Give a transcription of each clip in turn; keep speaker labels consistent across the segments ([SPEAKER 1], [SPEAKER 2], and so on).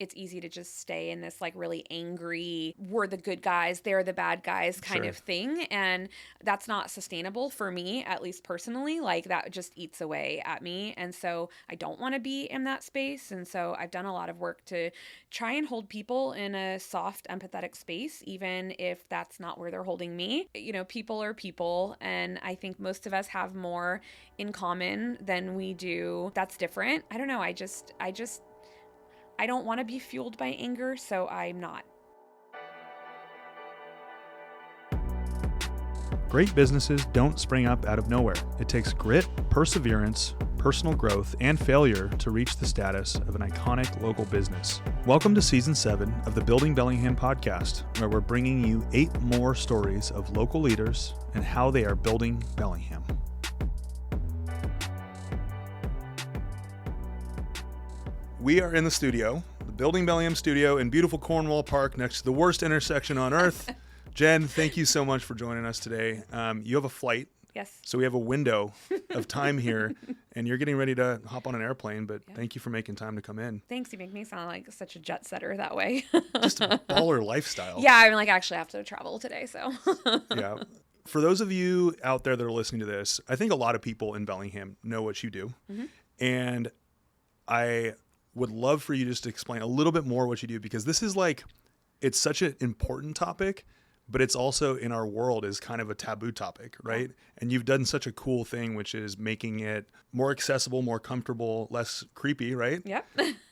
[SPEAKER 1] it's easy to just stay in this like really angry, we're the good guys, they're the bad guys kind of thing. And that's not sustainable for me, at least personally. Like that just eats away at me. And so I don't want to be in that space. And so I've done a lot of work to try and hold people in a soft, empathetic space, even if that's not where they're holding me. You know, people are people. And I think most of us have more in common than we do that's different. I don't know. I don't want to be fueled by anger, so I'm not.
[SPEAKER 2] Great businesses don't spring up out of nowhere. It takes grit, perseverance, personal growth, and failure to reach the status of an iconic local business. Welcome to Season 7 of the Building Bellingham podcast, where we're bringing you 8 more stories of local leaders and how they are building Bellingham. We are in the studio, the Building Bellingham studio in beautiful Cornwall Park next to the worst intersection on earth. Jen, thank you so much for joining us today. You have a flight.
[SPEAKER 1] Yes.
[SPEAKER 2] So we have a window of time here, and you're getting ready to hop on an airplane, but Thank you for making time to come in.
[SPEAKER 1] Thanks. You make me sound like such a jet setter that way.
[SPEAKER 2] Just a baller lifestyle.
[SPEAKER 1] Yeah, I'm like actually have to travel today, so.
[SPEAKER 2] Yeah. For those of you out there that are listening to this, I think a lot of people in Bellingham know what you do. Mm-hmm. And I would love for you just to explain a little bit more what you do, because this is like, it's such an important topic, but it's also in our world is kind of a taboo topic, right? And you've done such a cool thing, which is making it more accessible, more comfortable, less creepy, right?
[SPEAKER 1] Yep.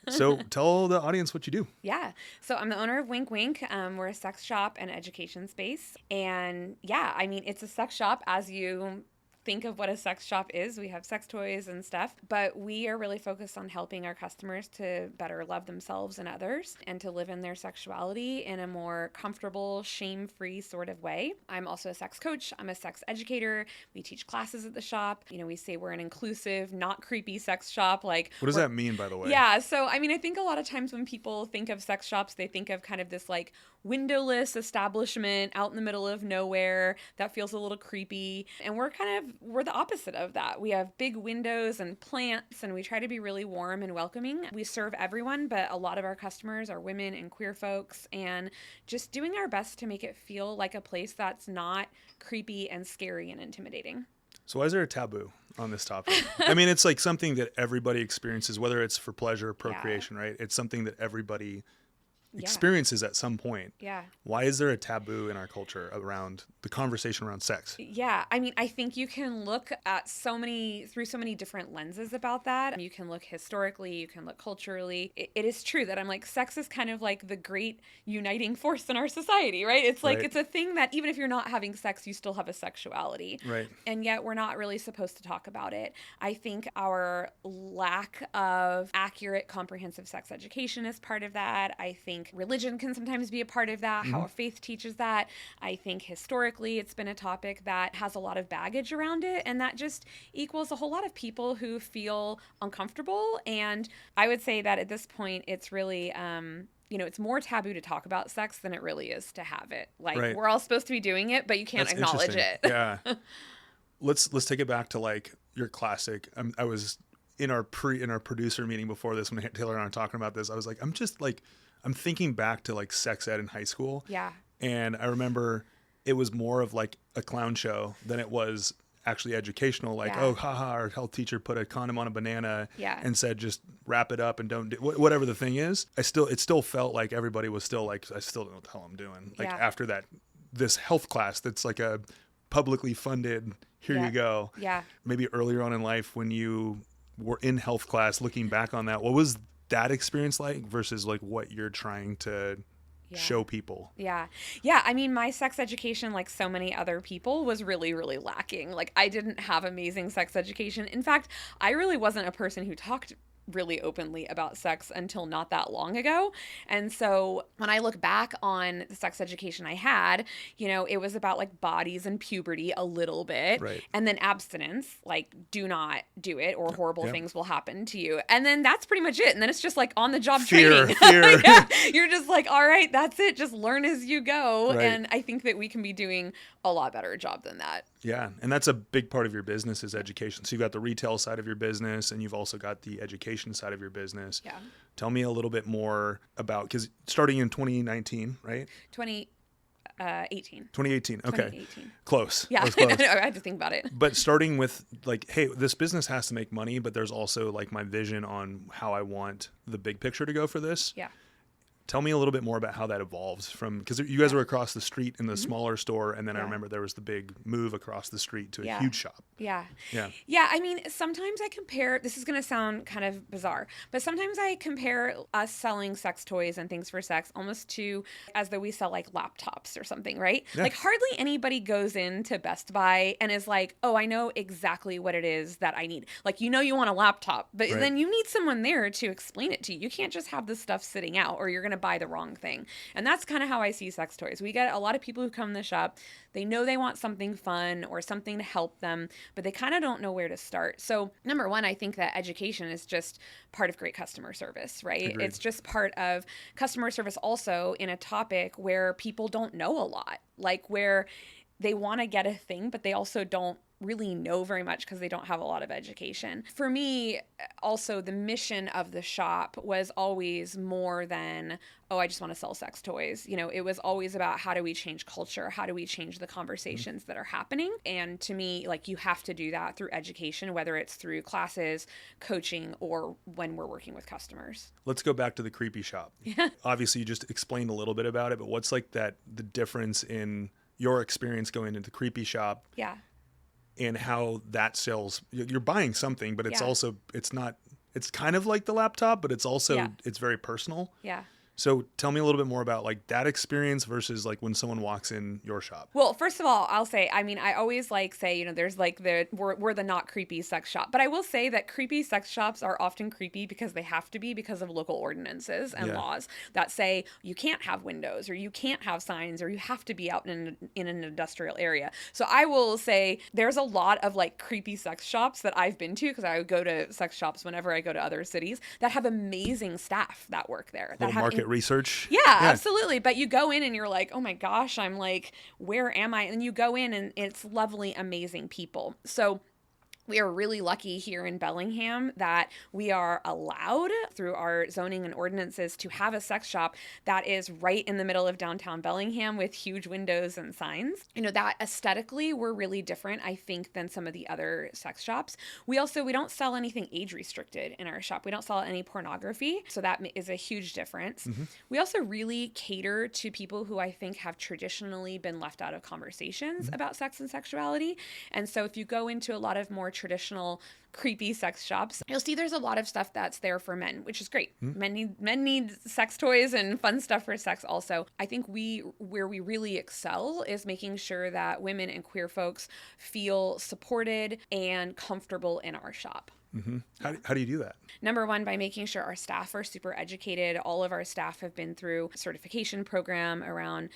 [SPEAKER 2] So tell the audience what you do.
[SPEAKER 1] Yeah. So I'm the owner of WinkWink. We're a sex shop and education space. And yeah, I mean, it's a sex shop as you think of what a sex shop is. We have sex toys and stuff, but we are really focused on helping our customers to better love themselves and others and to live in their sexuality in a more comfortable, shame-free sort of way. I'm also a sex coach. I'm a sex educator. We teach classes at the shop. You know, we say we're an inclusive, not creepy sex shop. Like,
[SPEAKER 2] what does that mean, by the way?
[SPEAKER 1] Yeah. So, I mean, I think a lot of times when people think of sex shops, they think of kind of this like windowless establishment out in the middle of nowhere that feels a little creepy. And we're the opposite of that. We have big windows and plants, and we try to be really warm and welcoming. We serve everyone, but a lot of our customers are women and queer folks, and just doing our best to make it feel like a place that's not creepy and scary and intimidating.
[SPEAKER 2] So why is there a taboo on this topic? I mean, it's like something that everybody experiences, whether it's for pleasure or procreation, right? It's something that everybody experiences at some point.
[SPEAKER 1] Yeah.
[SPEAKER 2] Why is there a taboo in our culture around the conversation around sex?
[SPEAKER 1] Yeah. I mean, I think you can look at through so many different lenses about that. You can look historically, you can look culturally. It is true that I'm like, sex is kind of like the great uniting force in our society, right? It's like, It's a thing that even if you're not having sex, you still have a sexuality.
[SPEAKER 2] Right.
[SPEAKER 1] And yet we're not really supposed to talk about it. I think our lack of accurate, comprehensive sex education is part of that. I think religion can sometimes be a part of that, how a faith teaches that. I think historically it's been a topic that has a lot of baggage around it, and that just equals a whole lot of people who feel uncomfortable. And I would say that at this point it's really it's more taboo to talk about sex than it really is to have it. Like we're all supposed to be doing it, but you can't acknowledge it.
[SPEAKER 2] Yeah. Let's take it back to like your classic. I was in our producer meeting before this when Taylor and I were talking about this. I was like, I'm thinking back to like sex ed in high school.
[SPEAKER 1] Yeah.
[SPEAKER 2] And I remember it was more of like a clown show than it was actually educational. Like, oh, haha, our health teacher put a condom on a banana and said, just wrap it up and don't do whatever the thing is. It still felt like everybody was still like, I still don't know what the hell I'm doing. Like after this health class, that's like a publicly funded, here you go.
[SPEAKER 1] Yeah.
[SPEAKER 2] Maybe earlier on in life when you were in health class, looking back on that, what was that experience like versus like what you're trying to show people?
[SPEAKER 1] Yeah. I mean, my sex education, like so many other people, was really, really lacking. Like I didn't have amazing sex education. In fact, I really wasn't a person who talked really openly about sex until not that long ago. And so when I look back on the sex education I had, it was about like bodies and puberty a little bit.
[SPEAKER 2] Right.
[SPEAKER 1] And then abstinence, like do not do it or horrible things will happen to you. And then that's pretty much it. And then it's just like on the job training.
[SPEAKER 2] Fear.
[SPEAKER 1] You're just like, all right, that's it. Just learn as you go.
[SPEAKER 2] Right.
[SPEAKER 1] And I think that we can be doing a lot better job than that.
[SPEAKER 2] Yeah. And that's a big part of your business is education. So you've got the retail side of your business and you've also got the education side of your business.
[SPEAKER 1] Yeah.
[SPEAKER 2] Tell me a little bit more about, because starting in 2019, right?
[SPEAKER 1] 2018.
[SPEAKER 2] 2018. Okay.
[SPEAKER 1] 2018.
[SPEAKER 2] Close.
[SPEAKER 1] Yeah.
[SPEAKER 2] Close.
[SPEAKER 1] I had to think about it.
[SPEAKER 2] But starting with like, hey, this business has to make money, but there's also like my vision on how I want the big picture to go for this.
[SPEAKER 1] Yeah.
[SPEAKER 2] Tell me a little bit more about how that evolves from, because you guys were across the street in the smaller store. And then I remember there was the big move across the street to a huge shop.
[SPEAKER 1] Yeah.
[SPEAKER 2] Yeah.
[SPEAKER 1] Yeah. I mean, sometimes I compare, this is going to sound kind of bizarre, but sometimes I compare us selling sex toys and things for sex almost to as though we sell like laptops or something, right?
[SPEAKER 2] Yeah.
[SPEAKER 1] Like hardly anybody goes into Best Buy and is like, oh, I know exactly what it is that I need. Like, you know, you want a laptop, but then you need someone there to explain it to you. You can't just have this stuff sitting out or you're going to buy the wrong thing. And that's kind of how I see sex toys. We get a lot of people who come in the shop, they know they want something fun or something to help them, but they kind of don't know where to start. So number one, I think that education is just part of great customer service, right?
[SPEAKER 2] Agreed.
[SPEAKER 1] It's just part of customer service also in a topic where people don't know a lot, like where they want to get a thing, but they also don't really know very much because they don't have a lot of education. For me, also, the mission of the shop was always more than, oh, I just want to sell sex toys. You know, it was always about how do we change culture? How do we change the conversations that are happening? And to me, like, you have to do that through education, whether it's through classes, coaching, or when we're working with customers.
[SPEAKER 2] Let's go back to the creepy shop.
[SPEAKER 1] Yeah.
[SPEAKER 2] Obviously, you just explained a little bit about it, but what's like the difference in your experience going into the creepy shop?
[SPEAKER 1] Yeah.
[SPEAKER 2] And how that sells, you're buying something, but it's also, it's kind of like the laptop, but it's also, it's very personal.
[SPEAKER 1] Yeah.
[SPEAKER 2] So tell me a little bit more about like that experience versus like when someone walks in your shop.
[SPEAKER 1] Well, first of all, I'll say, I mean, I always like say, you know, there's like we're the not creepy sex shop, but I will say that creepy sex shops are often creepy because they have to be because of local ordinances and laws that say you can't have windows or you can't have signs or you have to be out in an industrial area. So I will say there's a lot of like creepy sex shops that I've been to because I would go to sex shops whenever I go to other cities that have amazing staff that work there. That have
[SPEAKER 2] market research.
[SPEAKER 1] Yeah, absolutely. But you go in and you're like, oh my gosh, I'm like, where am I? And you go in and it's lovely, amazing people. So we are really lucky here in Bellingham that we are allowed through our zoning and ordinances to have a sex shop that is right in the middle of downtown Bellingham with huge windows and signs. You know, that aesthetically we're really different, I think, than some of the other sex shops. We don't sell anything age restricted in our shop. We don't sell any pornography. So that is a huge difference. Mm-hmm. We also really cater to people who I think have traditionally been left out of conversations about sex and sexuality. And so if you go into a lot of more traditional creepy sex shops, you'll see there's a lot of stuff that's there for men, which is great. Men need sex toys and fun stuff for sex also. I think where we really excel is making sure that women and queer folks feel supported and comfortable in our shop.
[SPEAKER 2] Mm-hmm. How do you do that?
[SPEAKER 1] Number one, by making sure our staff are super educated. All of our staff have been through a certification program around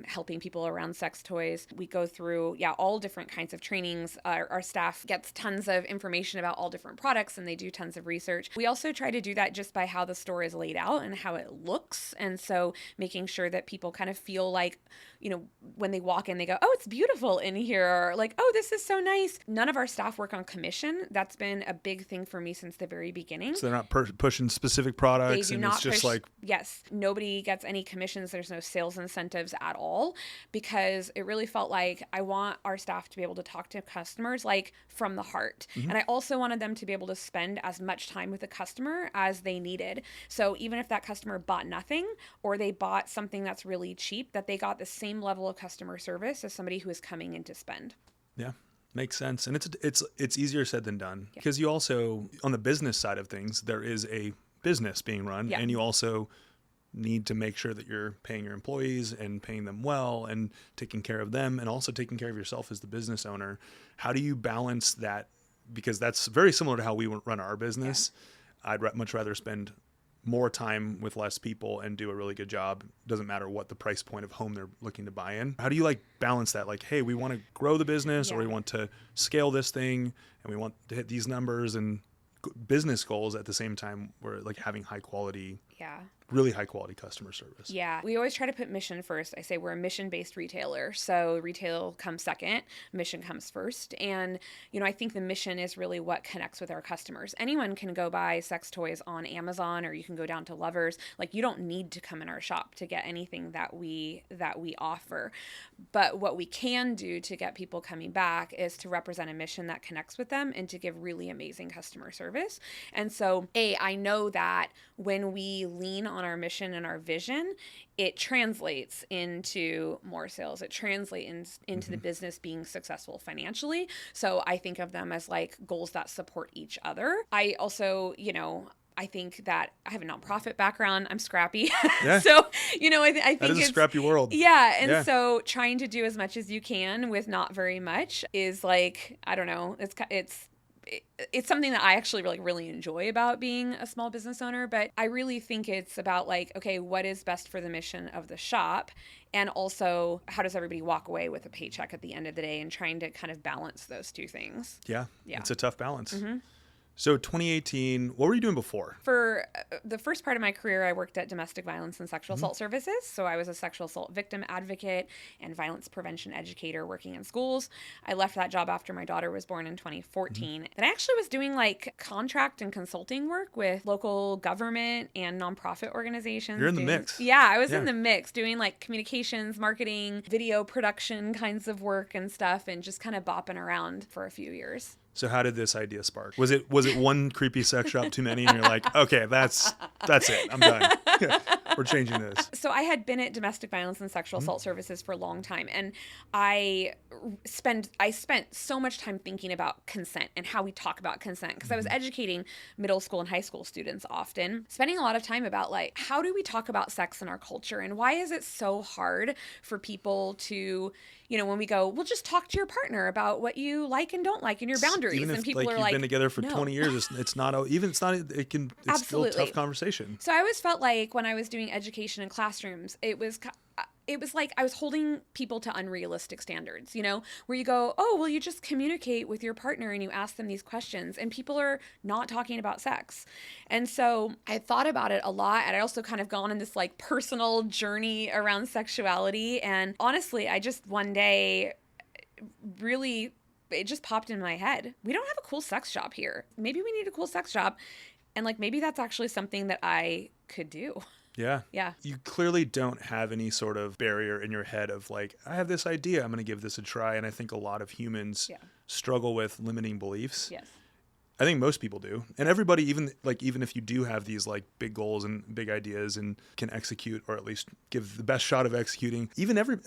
[SPEAKER 1] helping people around sex toys. We go through, all different kinds of trainings. Our staff gets tons of information about all different products and they do tons of research. We also try to do that just by how the store is laid out and how it looks. And so making sure that people kind of feel like, you know, when they walk in, they go, oh, it's beautiful in here. Or like, oh, this is so nice. None of our staff work on commission. That's been a big thing for me since the very beginning.
[SPEAKER 2] So they're not pushing specific products.
[SPEAKER 1] They do not push, yes, nobody gets any commissions. There's no sales incentives at all because it really felt like I want our staff to be able to talk to customers like from the heart. Mm-hmm. And I also wanted them to be able to spend as much time with the customer as they needed. So even if that customer bought nothing or they bought something that's really cheap, that they got the same level of customer service as somebody who is coming in to spend.
[SPEAKER 2] Yeah. Makes sense. And it's easier said than done because you also, on the business side of things, there is a business being run and you also need to make sure that you're paying your employees and paying them well and taking care of them and also taking care of yourself as the business owner. How do you balance that? Because that's very similar to how we run our business. Yeah. I'd much rather spend more time with less people and do a really good job. Doesn't matter what the price point of home they're looking to buy in. How do you balance that? Like, hey, we want to grow the business or we want to scale this thing and we want to hit these numbers and business goals at the same time we're having high quality really high quality customer service.
[SPEAKER 1] Yeah. We always try to put mission first. I say we're a mission-based retailer. So retail comes second, mission comes first. And, I think the mission is really what connects with our customers. Anyone can go buy sex toys on Amazon, or you can go down to Lovers. Like, you don't need to come in our shop to get anything that we offer. But what we can do to get people coming back is to represent a mission that connects with them and to give really amazing customer service. And so, I know that when we lean on our mission and our vision, it translates into more sales. It translates into the business being successful financially. So I think of them as like goals that support each other. I also, I think that I have a nonprofit background. I'm scrappy.
[SPEAKER 2] Yeah.
[SPEAKER 1] So, I think
[SPEAKER 2] that is a scrappy world.
[SPEAKER 1] Yeah. And so trying to do as much as you can with not very much is like, I don't know, it's something that I actually really enjoy about being a small business owner, but I really think it's about like, okay, what is best for the mission of the shop? And also, how does everybody walk away with a paycheck at the end of the day, and trying to kind of balance those two things.
[SPEAKER 2] Yeah. It's a tough balance. Mm-hmm. So 2018, what were you doing before?
[SPEAKER 1] For the first part of my career, I worked at domestic violence and sexual assault services. So I was a sexual assault victim advocate and violence prevention educator working in schools. I left that job after my daughter was born in 2014. And I actually was doing like contract and consulting work with local government and nonprofit organizations.
[SPEAKER 2] You're in the mix.
[SPEAKER 1] Yeah, I was in the mix doing like communications, marketing, video production kinds of work and stuff, and just kind of bopping around for a few years.
[SPEAKER 2] So how did this idea spark? Was it one creepy sex shop too many, and you're like, okay, that's it, I'm done. We're changing this.
[SPEAKER 1] So I had been at domestic violence and sexual assault services for a long time, and I spent so much time thinking about consent and how we talk about consent, because I was educating middle school and high school students often, spending a lot of time about like, how do we talk about sex in our culture, and why is it so hard for people to, when we go, well, just talk to your partner about what you like and don't like and your boundaries.
[SPEAKER 2] Even if,
[SPEAKER 1] and people are
[SPEAKER 2] you've
[SPEAKER 1] like,
[SPEAKER 2] been together for
[SPEAKER 1] no.
[SPEAKER 2] 20 years, it's still a tough conversation.
[SPEAKER 1] So I always felt like when I was doing education in classrooms, it was like I was holding people to unrealistic standards, where you go, oh, well, you just communicate with your partner and you ask them these questions, and people are not talking about sex. And so I thought about it a lot, and I also kind of gone on this like personal journey around sexuality. And honestly, I just one day really, it just popped in my head. We don't have a cool sex shop here. Maybe we need a cool sex shop. And like, maybe that's actually something that I could do.
[SPEAKER 2] Yeah.
[SPEAKER 1] Yeah.
[SPEAKER 2] You clearly don't have any sort of barrier in your head of like, I have this idea, I'm going to give this a try. And I think a lot of humans struggle with limiting beliefs.
[SPEAKER 1] Yes.
[SPEAKER 2] I think most people do. And everybody, even if you do have these like big goals and big ideas and can execute, or at least give the best shot of executing,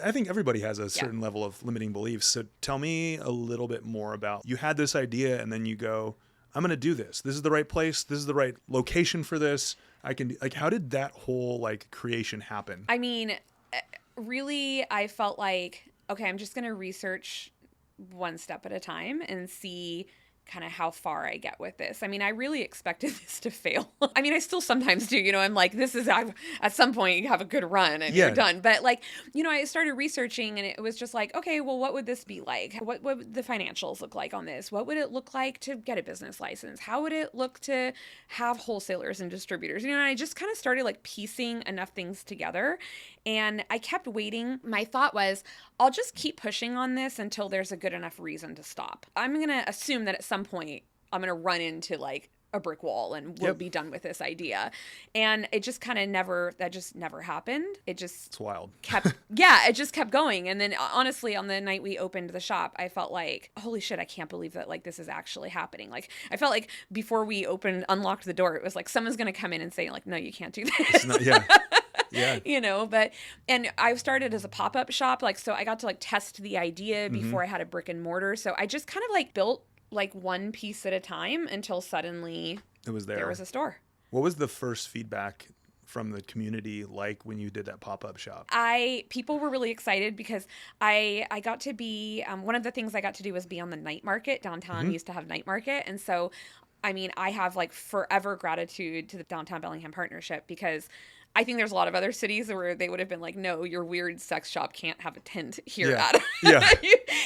[SPEAKER 2] I think everybody has a certain level of limiting beliefs. So tell me a little bit more about, you had this idea and then you go, I'm going to do this. This is the right place. This is the right location for this. How did that whole like creation happen?
[SPEAKER 1] I mean, really, I felt like, okay, I'm just going to research one step at a time and see kind of how far I get with this. I mean, I really expected this to fail. I mean, I still sometimes do, I'm like, at some point you have a good run and you're done. But like, I started researching and it was just like, okay, well, what would this be like? What would the financials look like on this? What would it look like to get a business license? How would it look to have wholesalers and distributors? And I just kind of started like piecing enough things together, and I kept waiting. My thought was, I'll just keep pushing on this until there's a good enough reason to stop. I'm going to assume that at some point I'm going to run into like a brick wall and we'll be done with this idea. And it just kind of never happened. It's
[SPEAKER 2] wild.
[SPEAKER 1] It just kept going. And then honestly, on the night we opened the shop, I felt like, holy shit, I can't believe that like this is actually happening. Like I felt like before we unlocked the door, it was like someone's going to come in and say like, no, you can't do this.
[SPEAKER 2] Yeah.
[SPEAKER 1] And I started as a pop-up shop. Like, so I got to like test the idea before I had a brick and mortar. So I just kind of like built like one piece at a time until suddenly there was a store.
[SPEAKER 2] What was the first feedback from the community like when you did that pop-up shop?
[SPEAKER 1] People were really excited because I got to be, one of the things I got to do was be on the night market. Downtown used to have night market. And so, I mean, I have like forever gratitude to the Downtown Bellingham partnership, because I think there's a lot of other cities where they would have been like, no, your weird sex shop can't have a tent here
[SPEAKER 2] Yeah.
[SPEAKER 1] at
[SPEAKER 2] Yeah.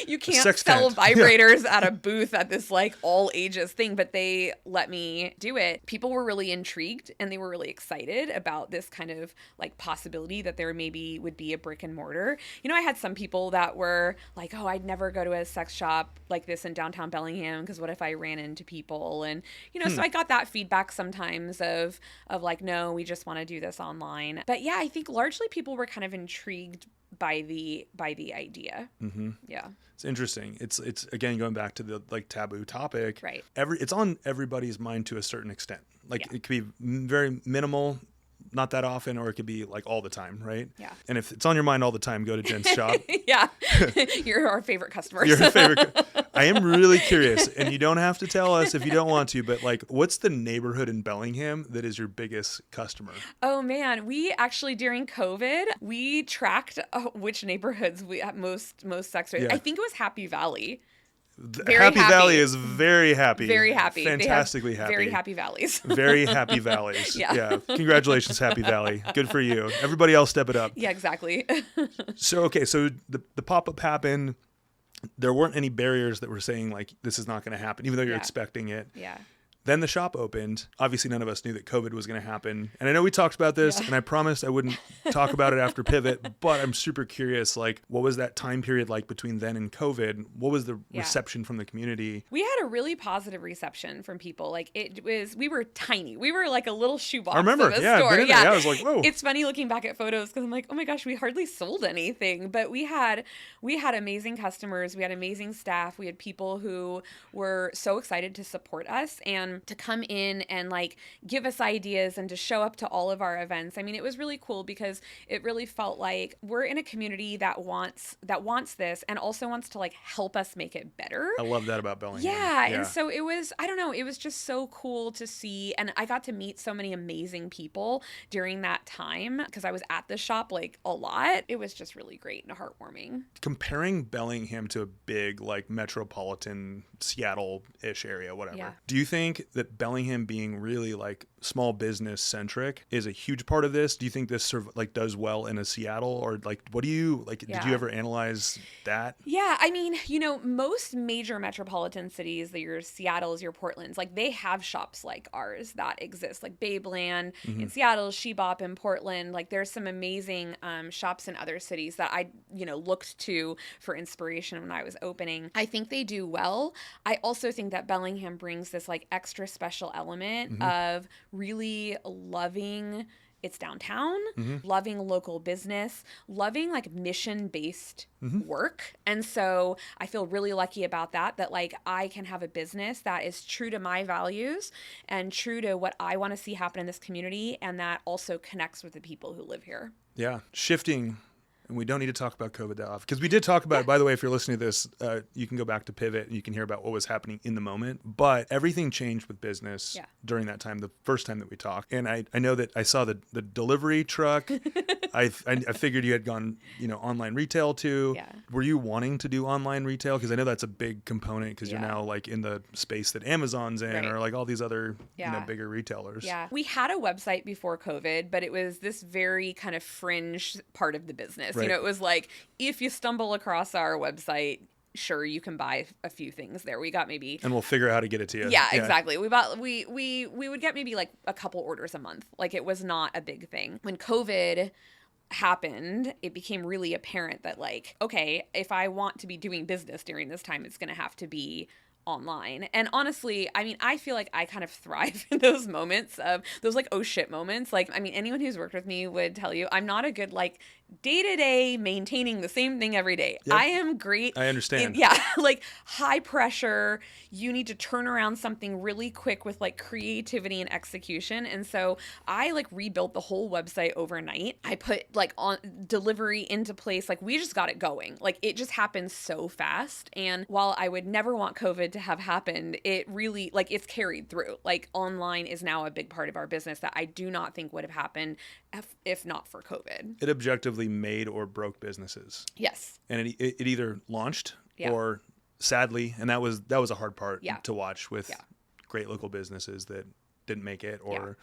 [SPEAKER 1] you can't
[SPEAKER 2] Sex
[SPEAKER 1] sell
[SPEAKER 2] tent.
[SPEAKER 1] vibrators at a booth at this like all ages thing, but they let me do it. People were really intrigued and they were really excited about this kind of like possibility that there maybe would be a brick and mortar. You know, I had some people that were like, oh, I'd never go to a sex shop like this in downtown Bellingham because what if I ran into people? And, you know, so I got that feedback sometimes of like, no, we just want to do this online. But yeah, I think largely people were kind of intrigued by the idea.
[SPEAKER 2] Mm-hmm.
[SPEAKER 1] Yeah.
[SPEAKER 2] It's interesting. It's again, going back to the like taboo topic.
[SPEAKER 1] Right.
[SPEAKER 2] It's on everybody's mind to a certain extent. Like
[SPEAKER 1] Yeah.
[SPEAKER 2] it could be very minimal, not that often, or it could be like all the time, right?
[SPEAKER 1] Yeah.
[SPEAKER 2] And if it's on your mind all the time, go to Jenn's shop.
[SPEAKER 1] Yeah. You're our favorite customers.
[SPEAKER 2] Your favorite. I am really curious, and you don't have to tell us if you don't want to, but like, what's the neighborhood in Bellingham that is your biggest customer?
[SPEAKER 1] Oh man, we actually during COVID, we tracked which neighborhoods we had most sex rate.
[SPEAKER 2] Yeah.
[SPEAKER 1] I think it was Happy Valley.
[SPEAKER 2] Happy Valley is very happy.
[SPEAKER 1] Very happy.
[SPEAKER 2] Fantastically happy.
[SPEAKER 1] Very happy valleys.
[SPEAKER 2] Very happy valleys.
[SPEAKER 1] Yeah.
[SPEAKER 2] Congratulations, Happy Valley. Good for you. Everybody else step it up.
[SPEAKER 1] Yeah, exactly.
[SPEAKER 2] So the pop-up happened. There weren't any barriers that were saying like this is not going to happen, even though you're expecting it.
[SPEAKER 1] Yeah.
[SPEAKER 2] Then the shop opened. Obviously, none of us knew that COVID was going to happen. And I know we talked about this, and I promised I wouldn't talk about it after Pivot, but I'm super curious, like, what was that time period like between then and COVID? What was the reception from the community?
[SPEAKER 1] We had a really positive reception from people. Like, we were tiny. We were like a little shoebox
[SPEAKER 2] I remember,
[SPEAKER 1] of a store.
[SPEAKER 2] Been in there. I was like, whoa.
[SPEAKER 1] It's funny looking back at photos because I'm like, oh my gosh, we hardly sold anything. But we had amazing customers. We had amazing staff. We had people who were so excited to support us and to come in and like give us ideas and to show up to all of our events. I mean, it was really cool because it really felt like we're in a community that wants this and also wants to like help us make it better.
[SPEAKER 2] I love that about Bellingham.
[SPEAKER 1] Yeah. And so it was, I don't know, it was just so cool to see. And I got to meet so many amazing people during that time because I was at the shop like a lot. It was just really great and heartwarming.
[SPEAKER 2] Comparing Bellingham to a big like metropolitan Seattle-ish area, whatever. Do you think that Bellingham being really like small business centric is a huge part of this? Do you think this sort of like does well in a Seattle, or like what do you like? Did you ever analyze that?
[SPEAKER 1] Yeah, I mean, you know, most major metropolitan cities, your Seattle's, your Portland's, like they have shops like ours that exist, like Babeland in Seattle, Shebop in Portland. Like there's some amazing shops in other cities that I, you know, looked to for inspiration when I was opening. I think they do well. I also think that Bellingham brings this like extra special element of really loving its downtown, loving local business, loving like mission-based work. And so I feel really lucky about that like I can have a business that is true to my values and true to what I want to see happen in this community, and that also connects with the people who live here.
[SPEAKER 2] Yeah. Shifting. And we don't need to talk about COVID that often because we did talk about it. By the way, if you're listening to this, you can go back to Pivot and you can hear about what was happening in the moment. But everything changed with business during that time, the first time that we talked. And I know that I saw the delivery truck. I figured you had gone, you know, online retail too.
[SPEAKER 1] Yeah.
[SPEAKER 2] Were you wanting to do online retail? Because I know that's a big component because you're now like in the space that Amazon's in or like all these other you know, bigger retailers.
[SPEAKER 1] Yeah. We had a website before COVID, but it was this very kind of fringe part of the business. Right. You know, it was like, if you stumble across our website, sure, you can buy a few things there. We got maybe...
[SPEAKER 2] And we'll figure out how to get it to you.
[SPEAKER 1] Yeah, exactly. We would get maybe like a couple orders a month. Like it was not a big thing. When COVID happened, it became really apparent that like, okay, if I want to be doing business during this time, it's going to have to be online. And honestly, I mean, I feel like I kind of thrive in those moments of those like, oh shit moments. Like, I mean, anyone who's worked with me would tell you I'm not a good like day-to-day maintaining the same thing every day. Yep. I am great.
[SPEAKER 2] I understand.
[SPEAKER 1] Like high pressure. You need to turn around something really quick with like creativity and execution. And so I like rebuilt the whole website overnight. I put like on delivery into place. Like we just got it going. Like it just happened so fast. And while I would never want COVID to have happened, it really like it's carried through. Like online is now a big part of our business that I do not think would have happened if not for COVID.
[SPEAKER 2] It objectively made or broke businesses.
[SPEAKER 1] Yes.
[SPEAKER 2] And it either launched or sadly, and that was a hard part to watch with great local businesses that didn't make it or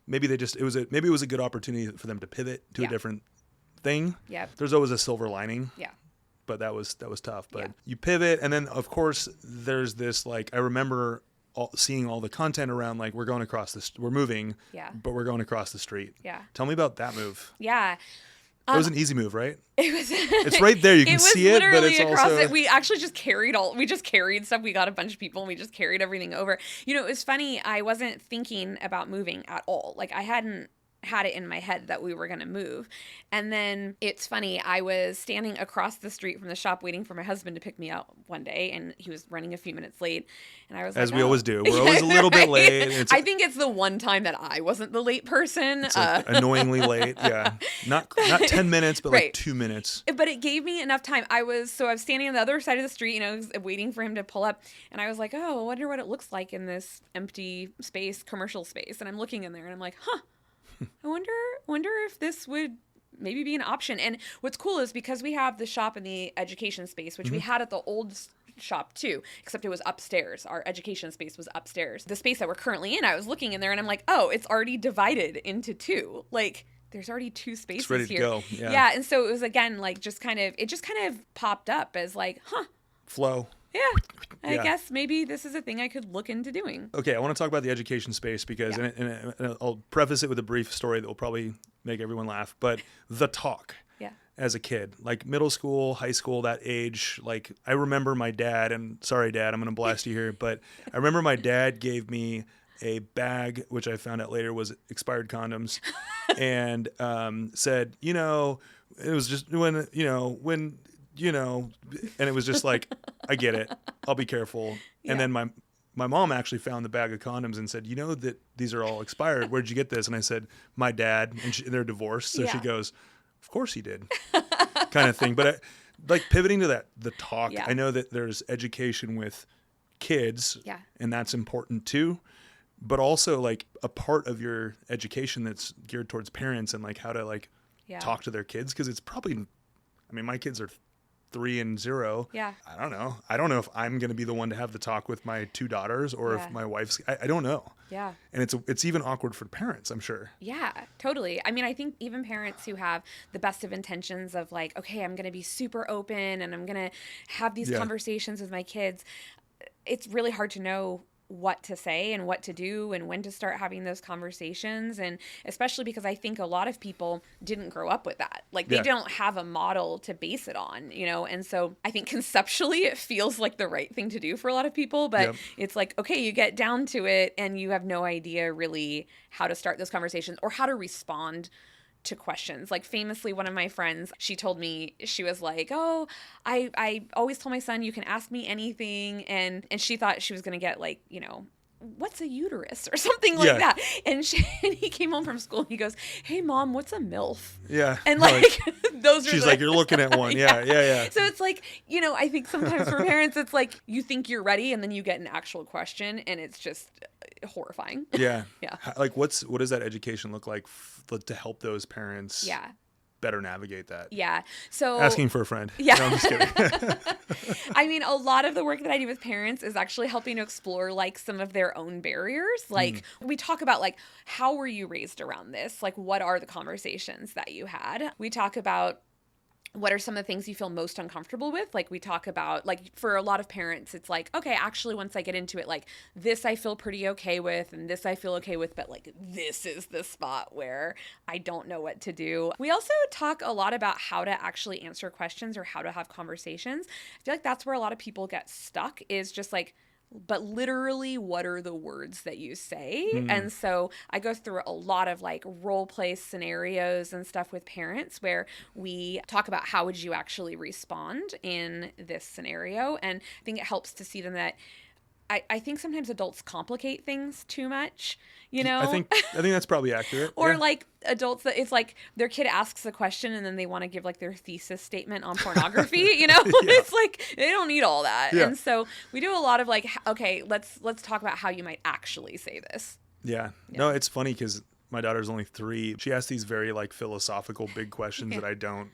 [SPEAKER 2] maybe it was a good opportunity for them to pivot to a different thing.
[SPEAKER 1] Yeah.
[SPEAKER 2] There's always a silver lining.
[SPEAKER 1] Yeah.
[SPEAKER 2] But that was tough. But you pivot, and then of course there's this, like, I remember seeing all the content around, like, we're moving, but we're going across the street.
[SPEAKER 1] Yeah.
[SPEAKER 2] Tell me about that move.
[SPEAKER 1] Yeah.
[SPEAKER 2] It was an easy move, right?
[SPEAKER 1] It was.
[SPEAKER 2] It's right there. You can see it, but it's also.
[SPEAKER 1] We actually just carried stuff. We got a bunch of people and we just carried everything over. You know, it was funny. I wasn't thinking about moving at all. Like, I hadn't had it in my head that we were going to move. And then it's funny, I was standing across the street from the shop waiting for my husband to pick me up one day, and he was running a few minutes late, and I was
[SPEAKER 2] as
[SPEAKER 1] like,
[SPEAKER 2] we always do, we're always a little bit late.
[SPEAKER 1] I think it's the one time that I wasn't the late person.
[SPEAKER 2] It's like annoyingly late. Yeah. Not 10 minutes, but like 2 minutes.
[SPEAKER 1] But it gave me enough time. I was standing on the other side of the street, you know, waiting for him to pull up, and I was like, oh, I wonder what it looks like in this empty space, commercial space. And I'm looking in there and I'm like, I wonder if this would maybe be an option. And what's cool is because we have the shop in the education space, which we had at the old shop too, except it was upstairs. Our education space was upstairs. The space that we're currently in, I was looking in there and I'm like, oh, it's already divided into two. Like, there's already two spaces here.
[SPEAKER 2] It's ready to go.
[SPEAKER 1] Yeah. And so it was, again, like, it just kind of popped up as like,
[SPEAKER 2] flow.
[SPEAKER 1] Yeah. I guess maybe this is a thing I could look into doing.
[SPEAKER 2] Okay, I want to talk about the education space because, and I'll preface it with a brief story that will probably make everyone laugh, but the talk as a kid, like middle school, high school, that age, like I remember my dad, and sorry, Dad, I'm going to blast you here, but I remember my dad gave me a bag, which I found out later was expired condoms, and said, you know, it was just when, and it was just like, I get it. I'll be careful. And then my mom actually found the bag of condoms and said, you know that these are all expired. Where'd you get this? And I said, my dad. And they're divorced. So she goes, of course he did. Kind of thing. But like pivoting to the talk, I know that there's education with kids. Yeah. And that's important too. But also like a part of your education that's geared towards parents and like how to like talk to their kids. Because it's probably, I mean, my kids are 3 and 0. Yeah. I don't know if I'm going to be the one to have the talk with my 2 daughters or if my wife's, I don't know. Yeah. And it's even awkward for parents, I'm sure.
[SPEAKER 1] Yeah, totally. I mean, I think even parents who have the best of intentions of like, okay, I'm going to be super open and I'm going to have these conversations with my kids. It's really hard to know what to say and what to do and when to start having those conversations. And especially because I think a lot of people didn't grow up with that. Like they don't have a model to base it on, you know? And so I think conceptually it feels like the right thing to do for a lot of people, but it's like, okay, you get down to it and you have no idea really how to start those conversations or how to respond to questions. Like famously, one of my friends, she told me, she was like, oh, I always told my son, you can ask me anything. And she thought she was going to get like, you know, what's a uterus or something like that. And he came home from school and he goes, hey mom, what's a MILF? Yeah. And like those are
[SPEAKER 2] she's like, you're looking at one. Yeah.
[SPEAKER 1] So it's like, you know, I think sometimes for parents, it's like you think you're ready and then you get an actual question and it's just horrifying. Yeah.
[SPEAKER 2] Like what does that education look like to help those parents better navigate that?
[SPEAKER 1] Yeah. So
[SPEAKER 2] asking for a friend. Yeah. No, I'm just kidding.
[SPEAKER 1] I mean, a lot of the work that I do with parents is actually helping to explore like some of their own barriers. Like we talk about like, how were you raised around this? Like, what are the conversations that you had? We talk about what are some of the things you feel most uncomfortable with? Like we talk about, like for a lot of parents, it's like, okay, actually, once I get into it, like this I feel pretty okay with and this I feel okay with, but like this is the spot where I don't know what to do. We also talk a lot about how to actually answer questions or how to have conversations. I feel like that's where a lot of people get stuck is just like, but literally, what are the words that you say? And so I go through a lot of like role play scenarios and stuff with parents where we talk about how would you actually respond in this scenario. And I think it helps to see them that I think sometimes adults complicate things too much, you know?
[SPEAKER 2] I think that's probably accurate.
[SPEAKER 1] Or like adults that it's like their kid asks a question and then they want to give like their thesis statement on pornography, you know? It's like they don't need all that. Yeah. And so we do a lot of like, okay, let's talk about how you might actually say this.
[SPEAKER 2] Yeah. No, it's funny because my daughter's only 3. She asks these very like philosophical big questions that I don't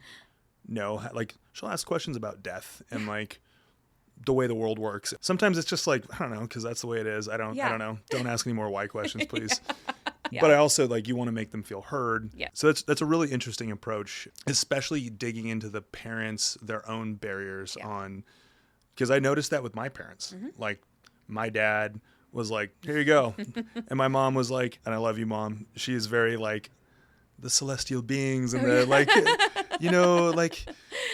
[SPEAKER 2] know. Like she'll ask questions about death and like the way the world works. Sometimes it's just like, I don't know, because that's the way it is. I don't know. Don't ask any more why questions, please. But I also like you want to make them feel heard.
[SPEAKER 1] Yeah.
[SPEAKER 2] So that's a really interesting approach, especially digging into the parents, their own barriers on, because I noticed that with my parents. Like my dad was like, here you go. And my mom was like, and I love you, Mom. She is very like the celestial beings and the like, you know, like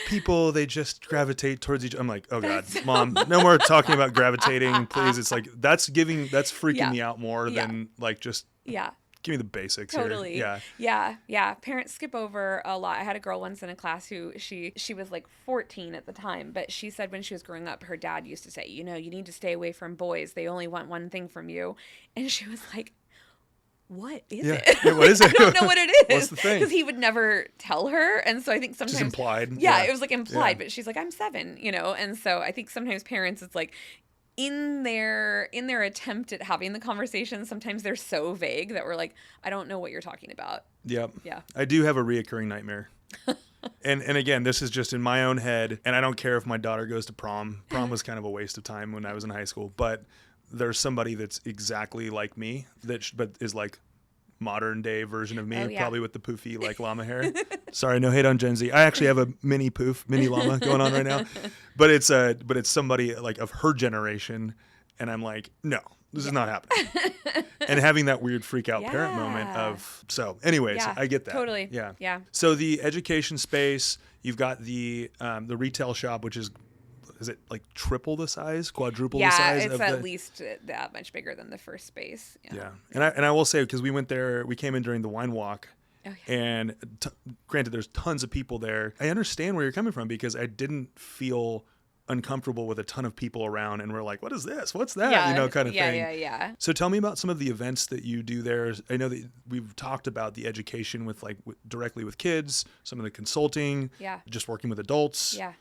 [SPEAKER 2] people, they just gravitate towards each other. I'm like, oh God, Mom, no more talking about gravitating, please. It's like, that's freaking me out more than like just give me the basics
[SPEAKER 1] Totally.
[SPEAKER 2] here.
[SPEAKER 1] Yeah. Parents skip over a lot. I had a girl once in a class who she was like 14 at the time, but she said when she was growing up, her dad used to say, you know, you need to stay away from boys. They only want one thing from you. And she was like, what is it?
[SPEAKER 2] Yeah, what is it?
[SPEAKER 1] I don't know what it is.
[SPEAKER 2] What's the thing?
[SPEAKER 1] Because he would never tell her. And so I think sometimes...
[SPEAKER 2] Just implied.
[SPEAKER 1] Yeah, it was like implied, but she's like, I'm 7, you know? And so I think sometimes parents, it's like, in their attempt at having the conversation, sometimes they're so vague that we're like, I don't know what you're talking about.
[SPEAKER 2] Yep.
[SPEAKER 1] Yeah.
[SPEAKER 2] I do have a reoccurring nightmare. And again, this is just in my own head, and I don't care if my daughter goes to prom. Prom was kind of a waste of time when I was in high school, but there's somebody that's exactly like me but is like modern day version of me, probably with the poofy like llama hair. Sorry, no hate on Gen Z. I actually have a mini llama going on right now, but it's somebody like of her generation, and I'm like, no, this is not happening. And having that weird freak out parent moment of, so anyways, I get that.
[SPEAKER 1] Totally.
[SPEAKER 2] Yeah. So the education space, you've got the retail shop, which is it like triple the size, quadruple the size?
[SPEAKER 1] Yeah, it's at least that much bigger than the first space.
[SPEAKER 2] Yeah. And I will say, because we went there, we came in during the wine walk, and granted, there's tons of people there. I understand where you're coming from, because I didn't feel uncomfortable with a ton of people around, and we're like, what is this? What's that? You know, kind of thing.
[SPEAKER 1] Yeah.
[SPEAKER 2] So tell me about some of the events that you do there. I know that we've talked about the education with like directly with kids, some of the consulting, just working with adults.
[SPEAKER 1] Yeah.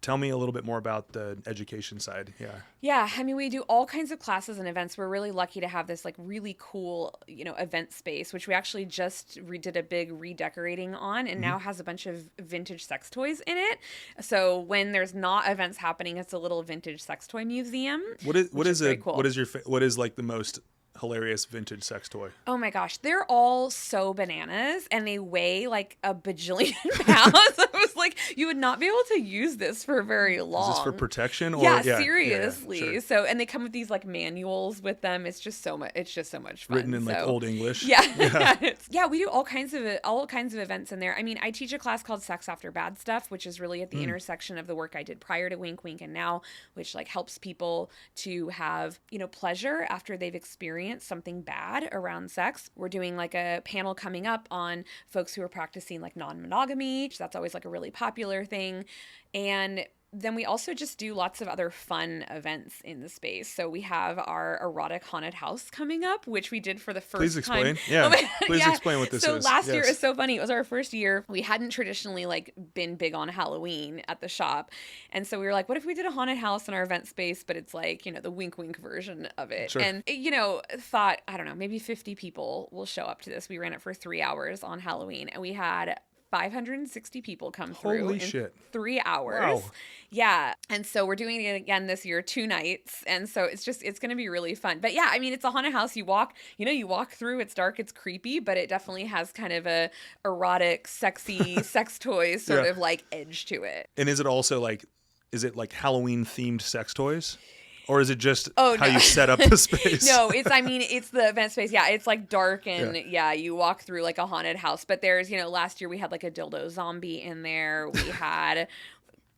[SPEAKER 2] Tell me a little bit more about the education side.
[SPEAKER 1] Yeah. I mean, we do all kinds of classes and events. We're really lucky to have this like really cool, you know, event space, which we actually just did a big redecorating on, and now has a bunch of vintage sex toys in it. So when there's not events happening, it's a little vintage sex toy museum.
[SPEAKER 2] What is
[SPEAKER 1] very cool.
[SPEAKER 2] What is like the most hilarious vintage sex toy?
[SPEAKER 1] Oh my gosh, they're all so bananas, and they weigh like a bajillion pounds. I was like, you would not be able to use this for very long.
[SPEAKER 2] Is this for protection? Or,
[SPEAKER 1] seriously.
[SPEAKER 2] Sure.
[SPEAKER 1] So, and they come with these like manuals with them. It's just so much. It's just so much fun.
[SPEAKER 2] Written in like Old English.
[SPEAKER 1] Yeah. We do all kinds of events in there. I mean, I teach a class called Sex After Bad Stuff, which is really at the intersection of the work I did prior to WinkWink and now, which like helps people to have, you know, pleasure after they've experienced something bad around sex. We're doing like a panel coming up on folks who are practicing like non-monogamy. That's always like a really popular thing. And then we also just do lots of other fun events in the space. So we have our erotic haunted house coming up, which we did for the first time.
[SPEAKER 2] Please explain. Yeah. Please explain what this is.
[SPEAKER 1] So last year, it was so funny. It was our first year. We hadn't traditionally like been big on Halloween at the shop. And so we were like, what if we did a haunted house in our event space, but it's like, you know, the WinkWink version of it.
[SPEAKER 2] Sure.
[SPEAKER 1] And, you know, thought, I don't know, maybe 50 people will show up to this. We ran it for 3 hours on Halloween, and we had 560 people come through in 3 hours.
[SPEAKER 2] Wow.
[SPEAKER 1] Yeah. And so we're doing it again this year, 2 nights. And so it's going to be really fun. But yeah, I mean, it's a haunted house. You walk through, it's dark, it's creepy, but it definitely has kind of a erotic, sexy sex toys sort of like edge to it.
[SPEAKER 2] And is it like Halloween themed sex toys? Or is it just how you set up the space?
[SPEAKER 1] No, it's the event space. Yeah, it's like dark and you walk through like a haunted house. But there's, you know, last year we had like a dildo zombie in there. We had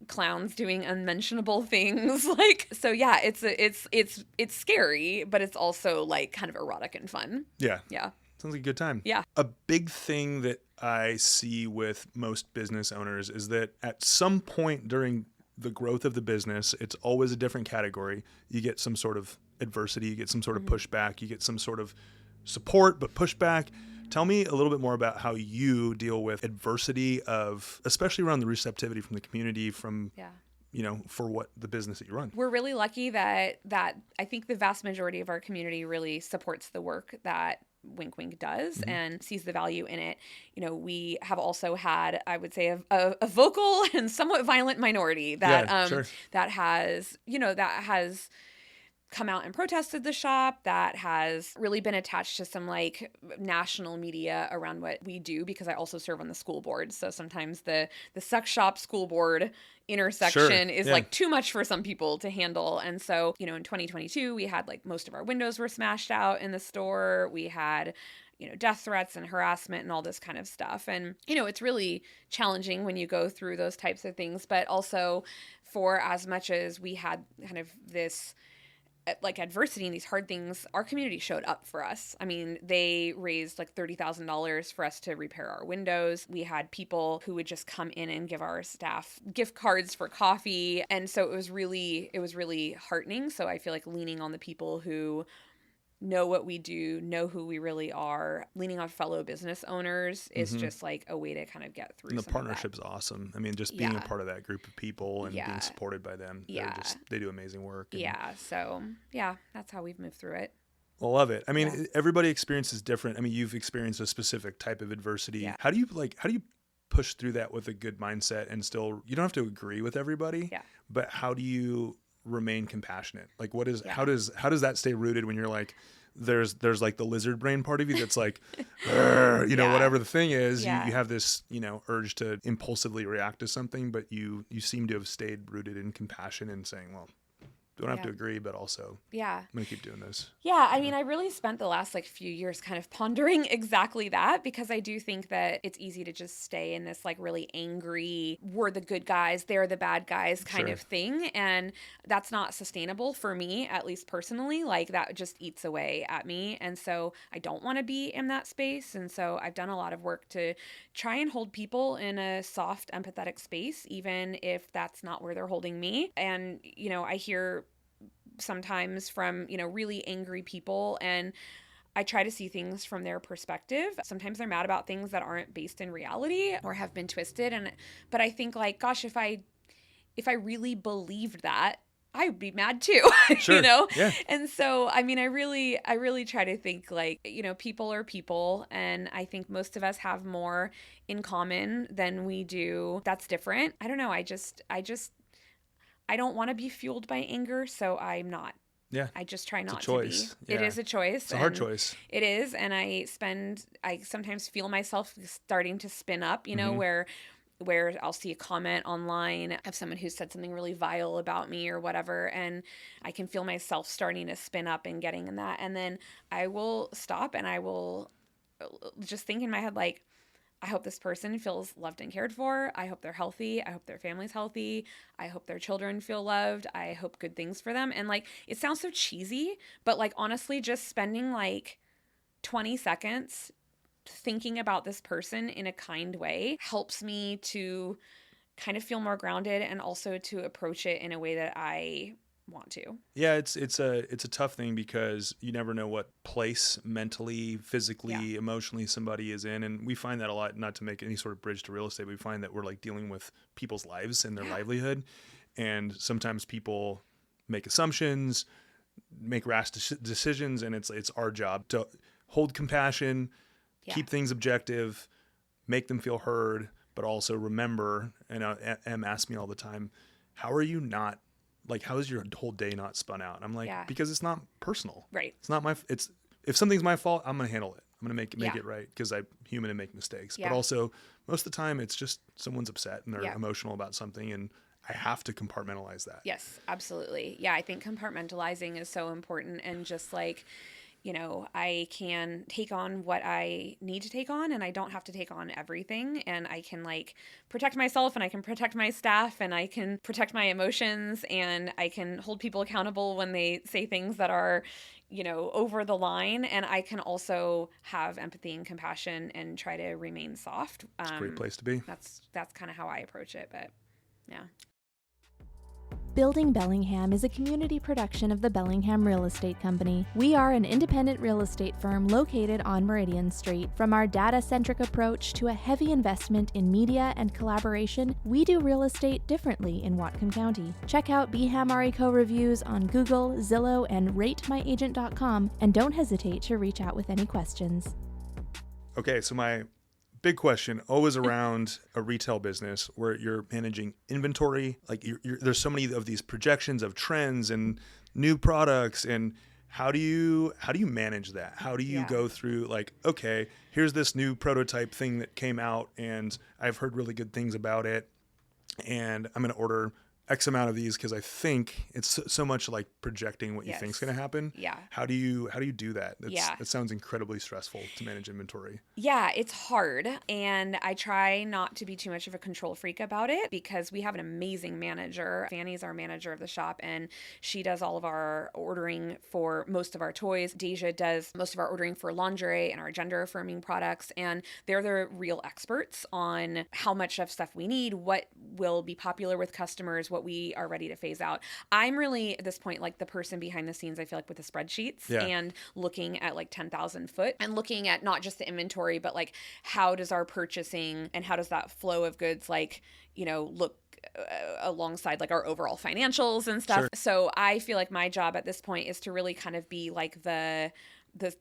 [SPEAKER 1] clowns doing unmentionable things. Like, so yeah, it's scary, but it's also like kind of erotic and fun.
[SPEAKER 2] Yeah.
[SPEAKER 1] Yeah.
[SPEAKER 2] Sounds like a good time.
[SPEAKER 1] Yeah.
[SPEAKER 2] A big thing that I see with most business owners is that at some point during the growth of the business, it's always a different category. You get some sort of adversity, you get some sort of pushback, you get some sort of support, but pushback. Tell me a little bit more about how you deal with adversity especially around the receptivity from the community, you know, for what the business that you run.
[SPEAKER 1] We're really lucky that I think the vast majority of our community really supports the work that WinkWink does and sees the value in it. You know, we have also had, I would say, a vocal and somewhat violent minority that that has come out and protested the shop, that has really been attached to some like national media around what we do, because I also serve on the school board. So sometimes the sex shop school board intersection is like too much for some people to handle. And so, in 2022, we had like most of our windows were smashed out in the store. We had death threats and harassment and all this kind of stuff. And, it's really challenging when you go through those types of things, but also for as much as we had kind of this like adversity and these hard things, our community showed up for us. I mean, they raised like $30,000 for us to repair our windows. We had people who would just come in and give our staff gift cards for coffee. And so it was really heartening. So I feel like leaning on the people who know what we do, know who we really are, leaning on fellow business owners is just like a way to kind of get through.
[SPEAKER 2] And the partnership's awesome. I mean, just being a part of that group of people and being supported by them. They do amazing work.
[SPEAKER 1] So that's how we've moved through it.
[SPEAKER 2] I love it. I mean, everybody experiences different. I mean, you've experienced a specific type of adversity. How do you push through that with a good mindset and still, you don't have to agree with everybody, but how do you remain compassionate? Like how does that stay rooted when you're like, there's like the lizard brain part of you that's like, whatever the thing is, you have this, urge to impulsively react to something, but you seem to have stayed rooted in compassion and saying, well, don't have to agree, but also I'm going to keep doing this.
[SPEAKER 1] Yeah. I mean, I really spent the last like few years kind of pondering exactly that, because I do think that it's easy to just stay in this like really angry, we're the good guys, they're the bad guys kind of thing. And that's not sustainable for me, at least personally. Like that just eats away at me. And so I don't want to be in that space. And so I've done a lot of work to try and hold people in a soft, empathetic space, even if that's not where they're holding me. And, I hear sometimes from, really angry people, and I try to see things from their perspective. Sometimes they're mad about things that aren't based in reality or have been twisted. But I think like, gosh, if I really believed that, I would be mad too,
[SPEAKER 2] Yeah.
[SPEAKER 1] And so, I mean, I really try to think like, people are people. And I think most of us have more in common than we do that's different. I don't know. I don't want to be fueled by anger, so I'm not.
[SPEAKER 2] Yeah.
[SPEAKER 1] I just try not
[SPEAKER 2] to be.
[SPEAKER 1] Yeah. It is a choice.
[SPEAKER 2] It's a hard choice.
[SPEAKER 1] It is. And I sometimes feel myself starting to spin up, where I'll see a comment online of someone who said something really vile about me or whatever, and I can feel myself starting to spin up and getting in that. And then I will stop and I will just think in my head, like, I hope this person feels loved and cared for. I hope they're healthy. I hope their family's healthy. I hope their children feel loved. I hope good things for them. And like, it sounds so cheesy, but like, honestly, just spending like 20 seconds thinking about this person in a kind way helps me to kind of feel more grounded, and also to approach it in a way that I want to.
[SPEAKER 2] Yeah, it's a tough thing, because you never know what place mentally, physically, emotionally somebody is in, and we find that a lot. Not to make any sort of bridge to real estate, we find that we're like dealing with people's lives and their livelihood, and sometimes people make assumptions, make rash decisions, and it's our job to hold compassion, keep things objective, make them feel heard, but also remember. And Em asks me all the time, how are you not, like, how is your whole day not spun out? And I'm like, because it's not personal.
[SPEAKER 1] Right.
[SPEAKER 2] It's not if something's my fault, I'm going to handle it. I'm going to make it right, because I'm human and make mistakes. But also, most of the time, it's just someone's upset and they're emotional about something, and I have to compartmentalize that.
[SPEAKER 1] Yes, absolutely. Yeah, I think compartmentalizing is so important, and just like, I can take on what I need to take on, and I don't have to take on everything. And I can like protect myself, and I can protect my staff, and I can protect my emotions, and I can hold people accountable when they say things that are, over the line. And I can also have empathy and compassion and try to remain soft.
[SPEAKER 2] It's a great place to be.
[SPEAKER 1] That's kind of how I approach it. But yeah.
[SPEAKER 3] Building Bellingham is a community production of the Bellingham Real Estate Company. We are an independent real estate firm located on Meridian Street. From our data-centric approach to a heavy investment in media and collaboration, we do real estate differently in Whatcom County. Check out BHAM RECO reviews on Google, Zillow, and ratemyagent.com, and don't hesitate to reach out with any questions.
[SPEAKER 2] Okay, so my big question always around a retail business where you're managing inventory, like there's so many of these projections of trends, and new products, and how do you manage that? How do you go through like, okay, here's this new prototype thing that came out and I've heard really good things about it, and I'm going to order X amount of these because I think it's so much like projecting what you think is going to happen.
[SPEAKER 1] Yeah.
[SPEAKER 2] How do you do that? That sounds incredibly stressful to manage inventory.
[SPEAKER 1] Yeah, it's hard. And I try not to be too much of a control freak about it because we have an amazing manager. Fanny's our manager of the shop, and she does all of our ordering for most of our toys. Deja does most of our ordering for lingerie and our gender affirming products. And they're the real experts on how much of stuff we need, what will be popular with customers, what we are ready to phase out. I'm really at this point like the person behind the scenes, I feel like, with the spreadsheets and looking at like 10,000 foot and looking at not just the inventory, but like how does our purchasing and how does that flow of goods like, you know, look alongside like our overall financials and stuff. Sure. So I feel like my job at this point is to really kind of be like the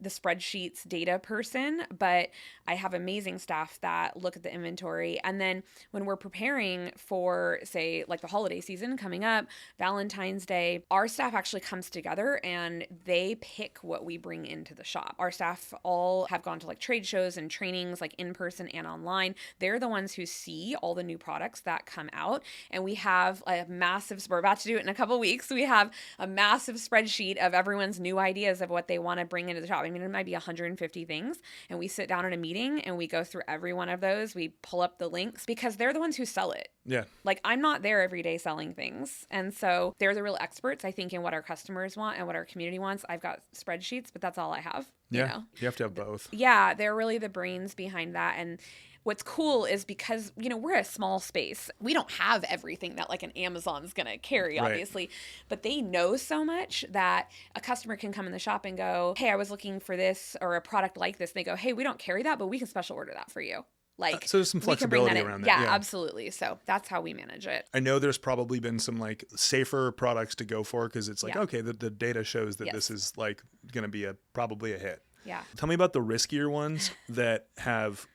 [SPEAKER 1] spreadsheets data person, but I have amazing staff that look at the inventory. And then when we're preparing for, say, like the holiday season coming up, Valentine's Day, our staff actually comes together and they pick what we bring into the shop. Our staff all have gone to like trade shows and trainings, like in person and online. They're the ones who see all the new products that come out. And we have a massive, we're about to do it in a couple of weeks. We have a massive spreadsheet of everyone's new ideas of what they want to bring into the shop. I mean, it might be 150 things, and we sit down in a meeting and we go through every one of those. We pull up the links because they're the ones who sell it.
[SPEAKER 2] Yeah. Like
[SPEAKER 1] I'm not there every day selling things. And so they're the real experts, I think, in what our customers want and what our community wants. I've got spreadsheets, but that's all I have.
[SPEAKER 2] Yeah.
[SPEAKER 1] You know?
[SPEAKER 2] You have to have both.
[SPEAKER 1] Yeah. They're really the brains behind that. And what's cool is because, you know, we're a small space. We don't have everything that like an Amazon's going to carry, obviously, but they know so much that a customer can come in the shop and go, hey, I was looking for this or a product like this. And they go, hey, we don't carry that, but we can special order that for you. Like,
[SPEAKER 2] so there's some flexibility around that.
[SPEAKER 1] Yeah, absolutely. So that's how we manage it.
[SPEAKER 2] I know there's probably been some like safer products to go for because it's like, okay, the data shows that this is like going to be probably a hit.
[SPEAKER 1] Yeah.
[SPEAKER 2] Tell me about the riskier ones that have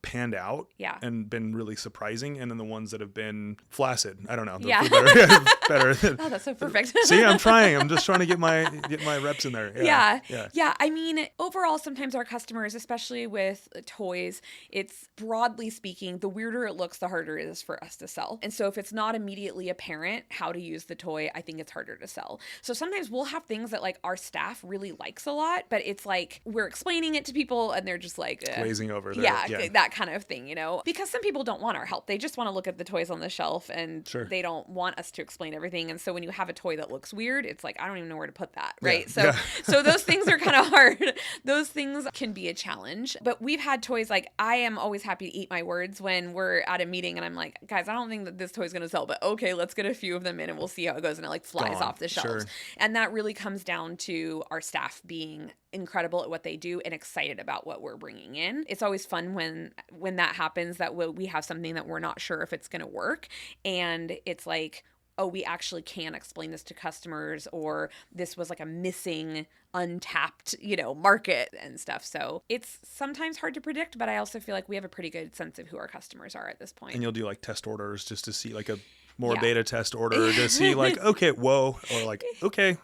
[SPEAKER 2] panned out and been really surprising, and then the ones that have been flaccid. I don't know. Better.
[SPEAKER 1] Oh, that's so perfect.
[SPEAKER 2] See, I'm trying. I'm just trying to get my reps in there.
[SPEAKER 1] Yeah. I mean, overall, sometimes our customers, especially with toys, it's broadly speaking, the weirder it looks, the harder it is for us to sell. And so if it's not immediately apparent how to use the toy, I think it's harder to sell. So sometimes we'll have things that like our staff really likes a lot, but it's like we're explaining it to people and they're just like
[SPEAKER 2] glazing over there.
[SPEAKER 1] Yeah, that kind of thing, you know, because some people don't want our help. They just want to look at the toys on the shelf and they don't want us to explain everything. And so when you have a toy that looks weird, it's like, I don't even know where to put that. Right. So those things are kind of hard. Those things can be a challenge, but we've had toys like I am always happy to eat my words when we're at a meeting and I'm like, guys, I don't think that this toy is going to sell, but okay, let's get a few of them in and we'll see how it goes. And it like flies off the shelves. And that really comes down to our staff being incredible at what they do and excited about what we're bringing in. It's always fun when that happens, that we have something that we're not sure if it's going to work. And it's like, oh, we actually can explain this to customers, or this was like a missing, untapped, you know, market and stuff. So it's sometimes hard to predict, but I also feel like we have a pretty good sense of who our customers are at this point.
[SPEAKER 2] And you'll do like test orders just to see like a more beta test order to see like, okay, whoa, or like, okay,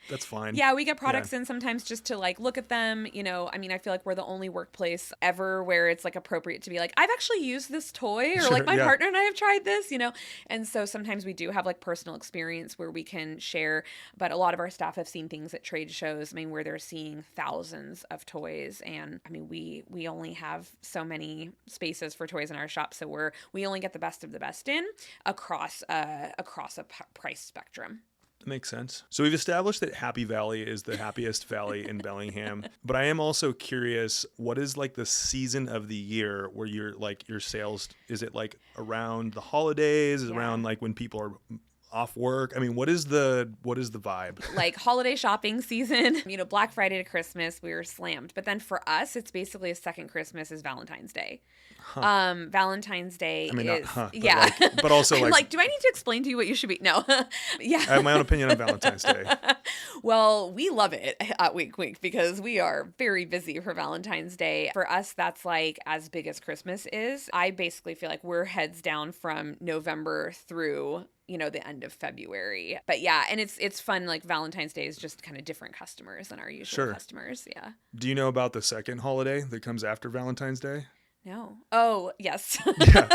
[SPEAKER 2] that's fine.
[SPEAKER 1] Yeah, we get products in sometimes just to like look at them. You know, I mean, I feel like we're the only workplace ever where it's like appropriate to be like, I've actually used this toy, or like my partner and I have tried this, you know. And so sometimes we do have like personal experience where we can share, but a lot of our staff have seen things at trade shows, I mean, where they're seeing thousands of toys. And I mean, we only have so many spaces for toys in our shop, so we only get the best of the best in across a price spectrum.
[SPEAKER 2] Makes sense. So we've established that Happy Valley is the happiest valley in Bellingham, but I am also curious, what is like the season of the year where you're like your sales, is it like around the holidays, is it around like when people are off work? I mean, what is the vibe? Like
[SPEAKER 1] holiday shopping season, you know, Black Friday to Christmas, we were slammed. But then for us, it's basically a second Christmas is Valentine's Day. Valentine's Day is
[SPEAKER 2] but also
[SPEAKER 1] like, do I need to explain to you what you should be? No.
[SPEAKER 2] I have my own opinion on Valentine's Day.
[SPEAKER 1] Well, we love it at WinkWink because we are very busy for Valentine's Day. For us, that's like as big as Christmas is. I basically feel like we're heads down from November through the end of February. But yeah, and it's fun. Like Valentine's Day is just kind of different customers than our usual customers. Yeah.
[SPEAKER 2] Do you know about the second holiday that comes after Valentine's Day?
[SPEAKER 1] No. Oh, yes.
[SPEAKER 2] Yeah.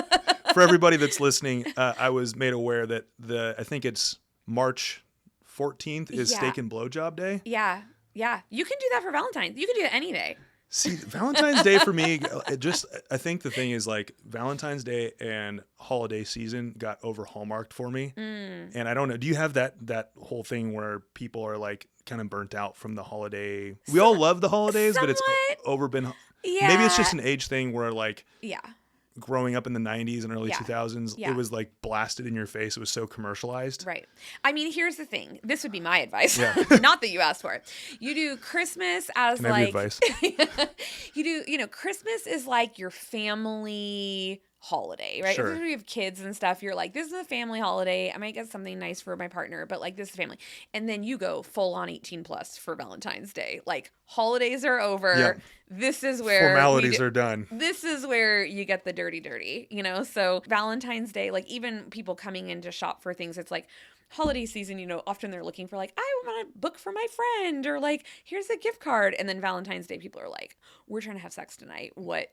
[SPEAKER 2] For everybody that's listening, I was made aware that I think it's March 14th is Steak and Blowjob Day.
[SPEAKER 1] Yeah. Yeah. You can do that for Valentine's. You can do it any day.
[SPEAKER 2] See, Valentine's Day for me, I think the thing is like Valentine's Day and holiday season got over hallmarked for me. And I don't know, do you have that whole thing where people are like kind of burnt out from the holiday? We all love the holidays,
[SPEAKER 1] somewhat,
[SPEAKER 2] but it's been.
[SPEAKER 1] Yeah.
[SPEAKER 2] Maybe it's just an age thing where like
[SPEAKER 1] yeah.
[SPEAKER 2] growing up in the 90s and early 2000s, it was like blasted in your face. It was so commercialized.
[SPEAKER 1] Right. I mean, here's the thing. This would be my advice.
[SPEAKER 2] Yeah.
[SPEAKER 1] Not that you asked for it. You do Christmas as
[SPEAKER 2] Can I have your advice?
[SPEAKER 1] you do, Christmas is like your family holiday, right?
[SPEAKER 2] Sure.
[SPEAKER 1] If you have kids and stuff, you're like, this is a family holiday. I might get something nice for my partner, but like this is family. And then you go full on 18 plus for Valentine's Day. Like holidays are over.
[SPEAKER 2] Yep.
[SPEAKER 1] This is where
[SPEAKER 2] formalities are done.
[SPEAKER 1] This is where you get the dirty, So Valentine's Day, like even people coming in to shop for things, it's like holiday season, often they're looking for like, I want a book for my friend, or like, here's a gift card. And then Valentine's Day, people are like, we're trying to have sex tonight. What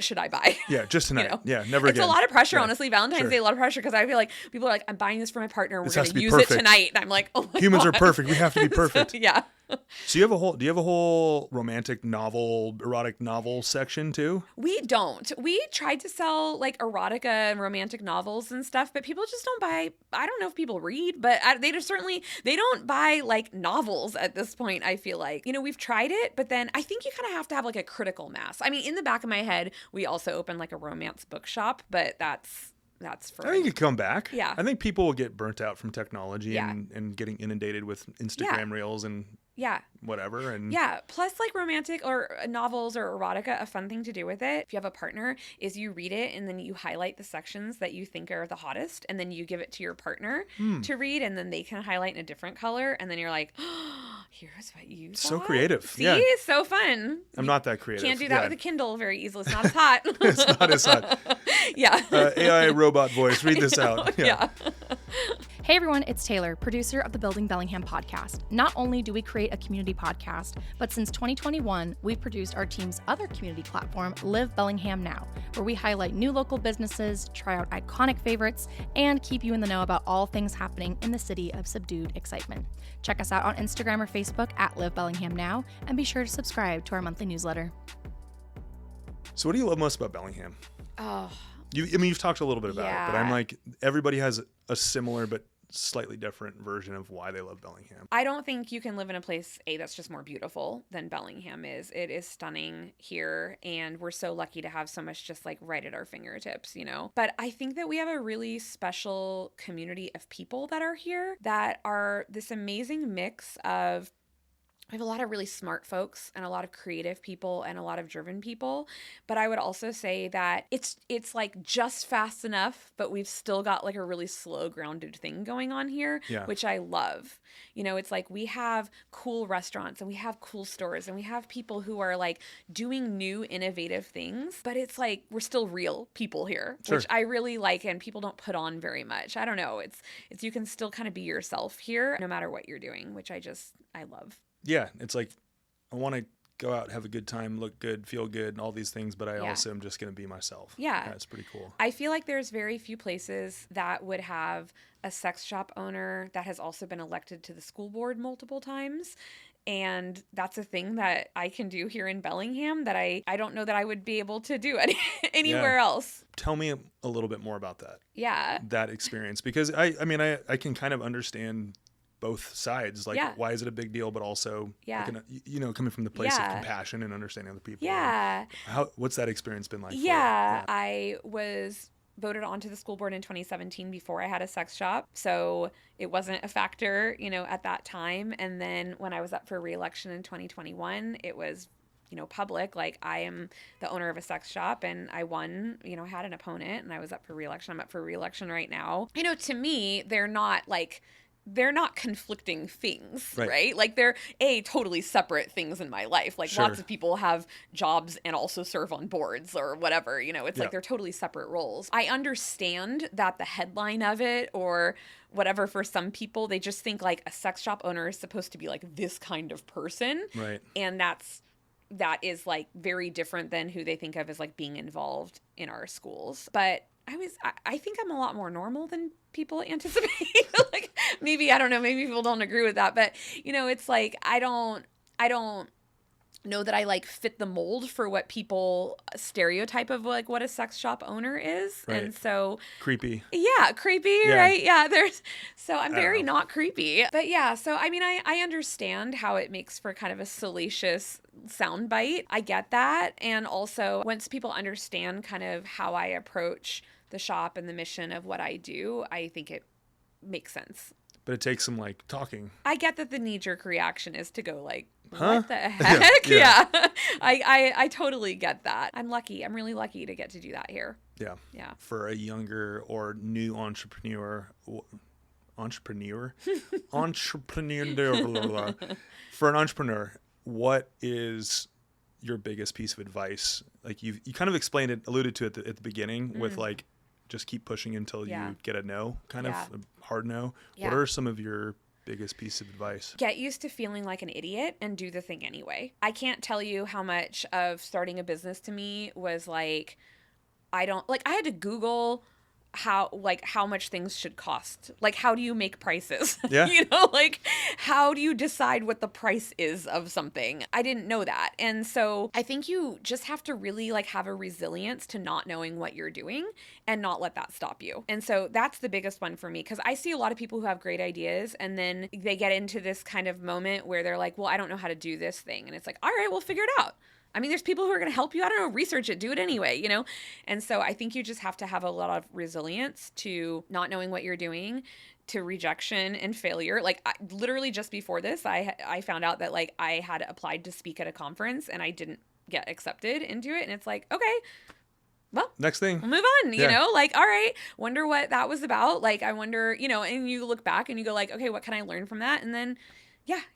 [SPEAKER 1] should I buy?
[SPEAKER 2] Yeah, just tonight. Yeah, never again.
[SPEAKER 1] It's a lot of pressure, honestly. Valentine's Day, a lot of pressure, because I feel like people are like, I'm buying this for my partner. We're going to use
[SPEAKER 2] perfect.
[SPEAKER 1] it tonight. And I'm like, oh my
[SPEAKER 2] Humans
[SPEAKER 1] God.
[SPEAKER 2] are perfect. We have to be perfect.
[SPEAKER 1] Yeah.
[SPEAKER 2] So do you have a whole romantic novel, erotic novel section too?
[SPEAKER 1] We don't. We tried to sell like erotica and romantic novels and stuff, but people just don't buy. I don't know if people read, but they don't buy like novels at this point. I feel like, we've tried it, but then I think you kind of have to have like a critical mass. I mean, in the back of my head, we also opened like a romance bookshop, but that's for.
[SPEAKER 2] I think it come back.
[SPEAKER 1] Yeah.
[SPEAKER 2] I think people will get burnt out from technology and getting inundated with Instagram reels and whatever. And
[SPEAKER 1] plus like romantic or novels or erotica, a fun thing to do with it, if you have a partner, is you read it and then you highlight the sections that you think are the hottest, and then you give it to your partner to read, and then they can highlight in a different color, and then you're like, oh, here's what you
[SPEAKER 2] so
[SPEAKER 1] thought.
[SPEAKER 2] creative.
[SPEAKER 1] See?
[SPEAKER 2] Yeah.
[SPEAKER 1] So fun.
[SPEAKER 2] I'm not that creative.
[SPEAKER 1] Can't do that with a Kindle very easily. It's not as hot.
[SPEAKER 2] It's not as hot.
[SPEAKER 1] Yeah.
[SPEAKER 2] AI robot voice. Read this out.
[SPEAKER 1] Yeah.
[SPEAKER 3] Hey everyone, it's Taylor, producer of the Building Bellingham podcast. Not only do we create a community podcast, but since 2021, we've produced our team's other community platform, Live Bellingham Now, where we highlight new local businesses, try out iconic favorites, and keep you in the know about all things happening in the city of subdued excitement. Check us out on Instagram or Facebook at Live Bellingham Now, and be sure to subscribe to our monthly newsletter.
[SPEAKER 2] So what do you love most about Bellingham?
[SPEAKER 1] Oh.
[SPEAKER 2] You've talked a little bit about it, but I'm like, everybody has a similar but slightly different version of why they love Bellingham.
[SPEAKER 1] I don't think you can live in a place that's just more beautiful than Bellingham is. It is stunning here, and we're so lucky to have so much just like right at our fingertips, But I think that we have a really special community of people that are here that are this amazing mix of, we have a lot of really smart folks and a lot of creative people and a lot of driven people. But I would also say that it's like just fast enough, but we've still got like a really slow grounded thing going on here, which I love. It's like we have cool restaurants and we have cool stores and we have people who are like doing new innovative things, but it's like we're still real people here, which I really like, and people don't put on very much. I don't know. It's you can still kind of be yourself here no matter what you're doing, which I love.
[SPEAKER 2] Yeah, it's like I want to go out, have a good time, look good, feel good, and all these things, but I also am just going to be myself.
[SPEAKER 1] Yeah.
[SPEAKER 2] That's pretty cool.
[SPEAKER 1] I feel like there's very few places that would have a sex shop owner that has also been elected to the school board multiple times. And that's a thing that I can do here in Bellingham that I don't know that I would be able to do anywhere else.
[SPEAKER 2] Tell me a little bit more about that.
[SPEAKER 1] Yeah.
[SPEAKER 2] That experience. Because I can kind of understand both sides, like why is it a big deal, but also coming from the place of compassion and understanding other people. What's that experience been like?
[SPEAKER 1] I was voted onto the school board in 2017 before I had a sex shop, so it wasn't a factor at that time. And then when I was up for re-election in 2021, it was public, like I am the owner of a sex shop and I won, had an opponent and I was up for re-election. I'm up for re-election right now. To me, they're not like they're not conflicting things, right? Like they're totally separate things in my life. Like lots of people have jobs and also serve on boards or whatever, you know, it's like they're totally separate roles. I understand that the headline of it or whatever, for some people, they just think like a sex shop owner is supposed to be like this kind of person.
[SPEAKER 2] Right.
[SPEAKER 1] And that is like very different than who they think of as like being involved in our schools. But I think I'm a lot more normal than people anticipate. Like maybe, I don't know, maybe people don't agree with that, but you know, it's like, I don't know that I like fit the mold for what people stereotype of like what a sex shop owner is. Right. And so
[SPEAKER 2] creepy.
[SPEAKER 1] Yeah. Creepy. Yeah. Right. Yeah. So I'm very not creepy, but yeah. So, I mean, I understand how it makes for kind of a salacious soundbite. I get that. And also once people understand kind of how I approach the shop and the mission of what I do, I think it makes sense.
[SPEAKER 2] But it takes some like talking.
[SPEAKER 1] I get that the knee-jerk reaction is to go like, what the heck? Yeah. I totally get that. I'm lucky. I'm really lucky to get to do that here.
[SPEAKER 2] Yeah.
[SPEAKER 1] Yeah.
[SPEAKER 2] For a younger or new entrepreneur, for an entrepreneur, what is your biggest piece of advice? Like you kind of explained it, alluded to it at the beginning with like, just keep pushing until you get a no, kind of a hard no. Yeah. What are some of your biggest piece of advice?
[SPEAKER 1] Get used to feeling like an idiot and do the thing anyway. I can't tell you how much of starting a business to me was like, I had to Google how much things should cost. Like, how do you make prices?
[SPEAKER 2] Yeah.
[SPEAKER 1] You know, like, how do you decide what the price is of something? I didn't know that. And so I think you just have to really like have a resilience to not knowing what you're doing and not let that stop you. And so that's the biggest one for me, because I see a lot of people who have great ideas and then they get into this kind of moment where they're like, well, I don't know how to do this thing. And it's like, all right, we'll figure it out. I mean, there's people who are going to help you. I don't know, research it, do it anyway, you know? And so I think you just have to have a lot of resilience to not knowing what you're doing, to rejection and failure. Like literally just before this, I found out that like I had applied to speak at a conference and I didn't get accepted into it. And it's like, okay, well,
[SPEAKER 2] next thing,
[SPEAKER 1] we'll move on, you know, like, all right, wonder what that was about. Like, I wonder, you know, and you look back and you go like, okay, what can I learn from that? And then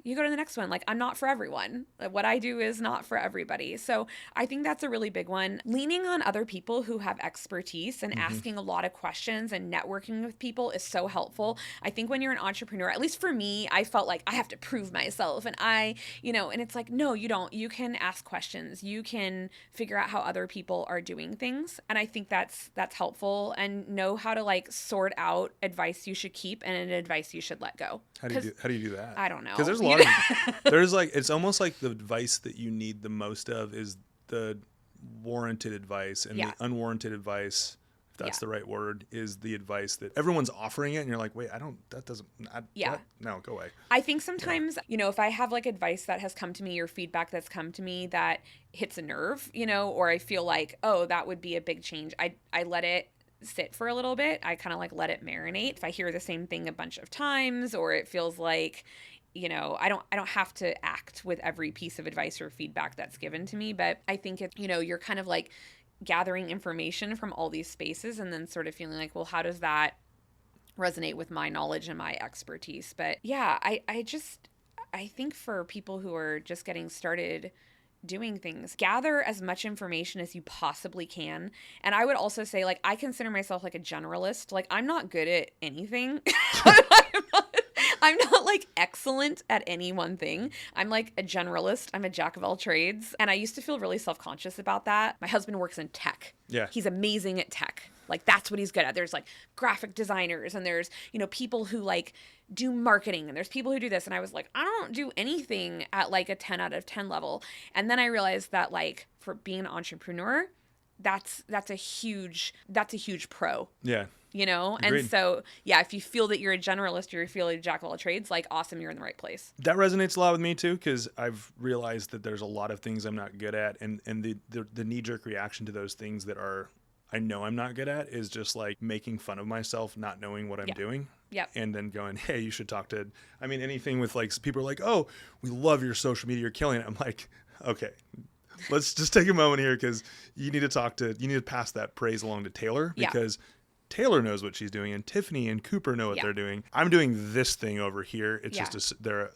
[SPEAKER 1] you go to the next one. Like, I'm not for everyone. What I do is not for everybody. So I think that's a really big one. Leaning on other people who have expertise and asking a lot of questions and networking with people is so helpful. I think when you're an entrepreneur, at least for me, I felt like I have to prove myself and and it's like, no, you don't. You can ask questions. You can figure out how other people are doing things. And I think that's helpful, and know how to like sort out advice you should keep and advice you should let go.
[SPEAKER 2] How do you do that?
[SPEAKER 1] I don't know.
[SPEAKER 2] Because there's a lot of, it's almost like the advice that you need the most of is the warranted advice, and the unwarranted advice, if that's the right word, is the advice that everyone's offering it. And you're like, wait, no, go away.
[SPEAKER 1] I think sometimes, you know, if I have like advice that has come to me or feedback that's come to me that hits a nerve, you know, or I feel like, oh, that would be a big change, I let it sit for a little bit. I kind of like let it marinate. If I hear the same thing a bunch of times, or it feels like, you know, I don't have to act with every piece of advice or feedback that's given to me, but I think it's, you know, you're kind of like gathering information from all these spaces and then sort of feeling like, well, how does that resonate with my knowledge and my expertise? But yeah, I think for people who are just getting started doing things, gather as much information as you possibly can. And I would also say, like, I consider myself like a generalist. Like, I'm not good at anything. I'm not like excellent at any one thing. I'm like a generalist. I'm a jack of all trades. And I used to feel really self-conscious about that. My husband works in tech.
[SPEAKER 2] Yeah.
[SPEAKER 1] He's amazing at tech. Like, that's what he's good at. There's like graphic designers, and there's, you know, people who like do marketing, and there's people who do this. And I was like, I don't do anything at like a 10 out of 10 level. And then I realized that like for being an entrepreneur, that's a huge pro.
[SPEAKER 2] Yeah.
[SPEAKER 1] You know?
[SPEAKER 2] Agreed.
[SPEAKER 1] And so, yeah, if you feel that you're a generalist or you feel like a jack of all trades, like, awesome, you're in the right place.
[SPEAKER 2] That resonates a lot with me too, because I've realized that there's a lot of things I'm not good at, and the knee-jerk reaction to those things that I know I'm not good at is just like making fun of myself, not knowing what I'm doing.
[SPEAKER 1] Yep.
[SPEAKER 2] And then going, hey, you should talk to, I mean, anything with like, people are like, oh, we love your social media, you're killing it. I'm like, okay, let's just take a moment here, because you need to pass that praise along to Taylor, because Taylor knows what she's doing, and Tiffany and Cooper know what they're doing. I'm doing this thing over here. It's just they're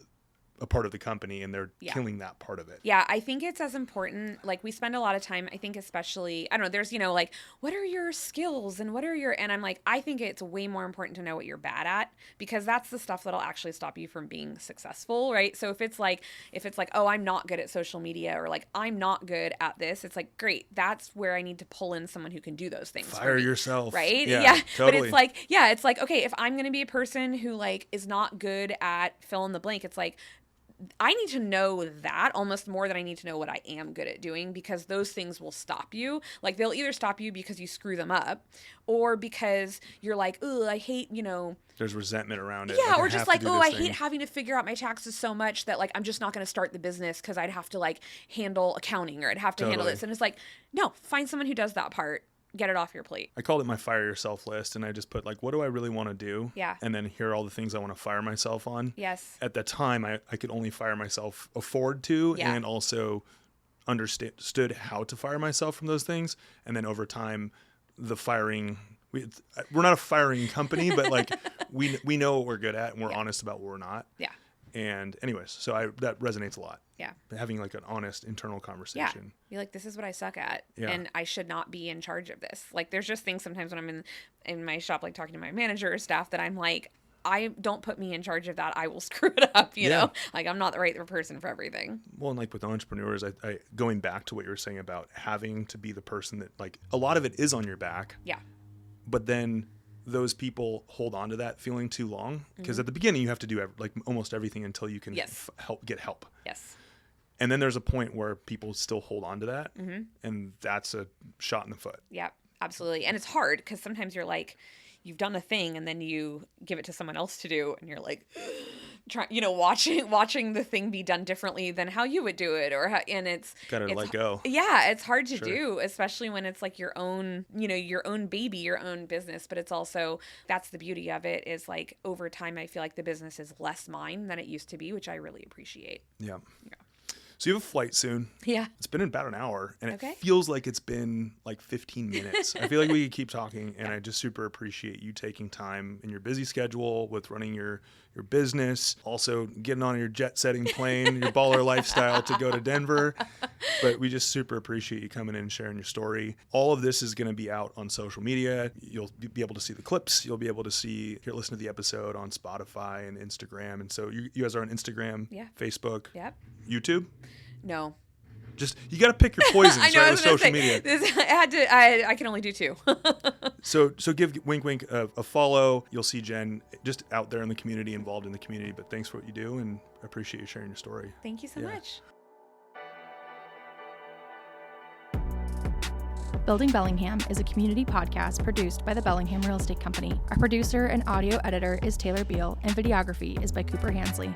[SPEAKER 2] a part of the company, and they're killing that part of it.
[SPEAKER 1] Yeah, I think it's as important. Like, we spend a lot of time, I think, especially, I don't know, there's, like, what are your skills and and I'm like, I think it's way more important to know what you're bad at, because that's the stuff that'll actually stop you from being successful, right? So if it's like, oh, I'm not good at social media, or like, I'm not good at this, it's like, great, that's where I need to pull in someone who can do those things.
[SPEAKER 2] Fire yourself.
[SPEAKER 1] Right?
[SPEAKER 2] Yeah, totally.
[SPEAKER 1] But it's like, okay, if I'm going to be a person who like is not good at fill in the blank, it's like, I need to know that almost more than I need to know what I am good at doing, because those things will stop you. Like, they'll either stop you because you screw them up, or because you're like, oh, I hate,
[SPEAKER 2] there's resentment around it.
[SPEAKER 1] Yeah,
[SPEAKER 2] like,
[SPEAKER 1] or just like, oh, I
[SPEAKER 2] thing.
[SPEAKER 1] hate having to figure out my taxes so much that like I'm just not going to start the business because I'd have to like handle accounting, or I'd have to handle this. And it's like, no, find someone who does that part. Get it off your plate.
[SPEAKER 2] I called it my fire yourself list, and I just put like, what do I really want to do?
[SPEAKER 1] Yeah.
[SPEAKER 2] And then here are all the things I want to fire myself on.
[SPEAKER 1] Yes.
[SPEAKER 2] At the time, I could only fire myself afford to, and also understood how to fire myself from those things. And then over time, the firing, we're not a firing company, but like we know what we're good at, and we're honest about what we're not.
[SPEAKER 1] Yeah.
[SPEAKER 2] And anyways, so that resonates a lot.
[SPEAKER 1] Yeah.
[SPEAKER 2] Having like an honest internal conversation.
[SPEAKER 1] Yeah. You're like, this is what I suck at, and I should not be in charge of this. Like, there's just things sometimes when I'm in my shop, like talking to my manager or staff, that I'm like, don't put me in charge of that. I will screw it up, you know? Like, I'm not the right person for everything.
[SPEAKER 2] Well, and like with entrepreneurs, I going back to what you were saying about having to be the person that, like, a lot of it is on your back.
[SPEAKER 1] Yeah.
[SPEAKER 2] But then those people hold on to that feeling too long, because at the beginning you have to do like almost everything until you can get help.
[SPEAKER 1] Yes.
[SPEAKER 2] And then there's a point where people still hold on to that, and that's a shot in the foot.
[SPEAKER 1] Yeah, absolutely. And it's hard, because sometimes you're like, you've done a thing, and then you give it to someone else to do, and you're like, watching the thing be done differently than how you would do it, and it's
[SPEAKER 2] gotta let go.
[SPEAKER 1] Yeah, it's hard to do, especially when it's like your own, your own baby, your own business. But it's also, that's the beauty of it, is like, over time, I feel like the business is less mine than it used to be, which I really appreciate.
[SPEAKER 2] Yeah. So you have a flight soon.
[SPEAKER 1] Yeah.
[SPEAKER 2] It's been about an hour, and it feels like it's been like 15 minutes. I feel like we could keep talking, and I just super appreciate you taking time in your busy schedule with running your business, also getting on your jet-setting plane, your baller lifestyle to go to Denver. But we just super appreciate you coming in and sharing your story. All of this is going to be out on social media. You'll be able to see the clips. You'll be able to listen to the episode on Spotify and Instagram. And so you guys are on Instagram, Facebook, YouTube?
[SPEAKER 1] No.
[SPEAKER 2] Just, you got to pick your poisons with social media.
[SPEAKER 1] I can only do 2.
[SPEAKER 2] So give WinkWink a follow. You'll see Jenn just out there in the community, involved in the community. But thanks for what you do, and I appreciate you sharing your story.
[SPEAKER 1] Thank you so much.
[SPEAKER 3] Building Bellingham is a community podcast produced by the Bellingham Real Estate Company. Our producer and audio editor is Taylor Beal, and videography is by Cooper Hansley.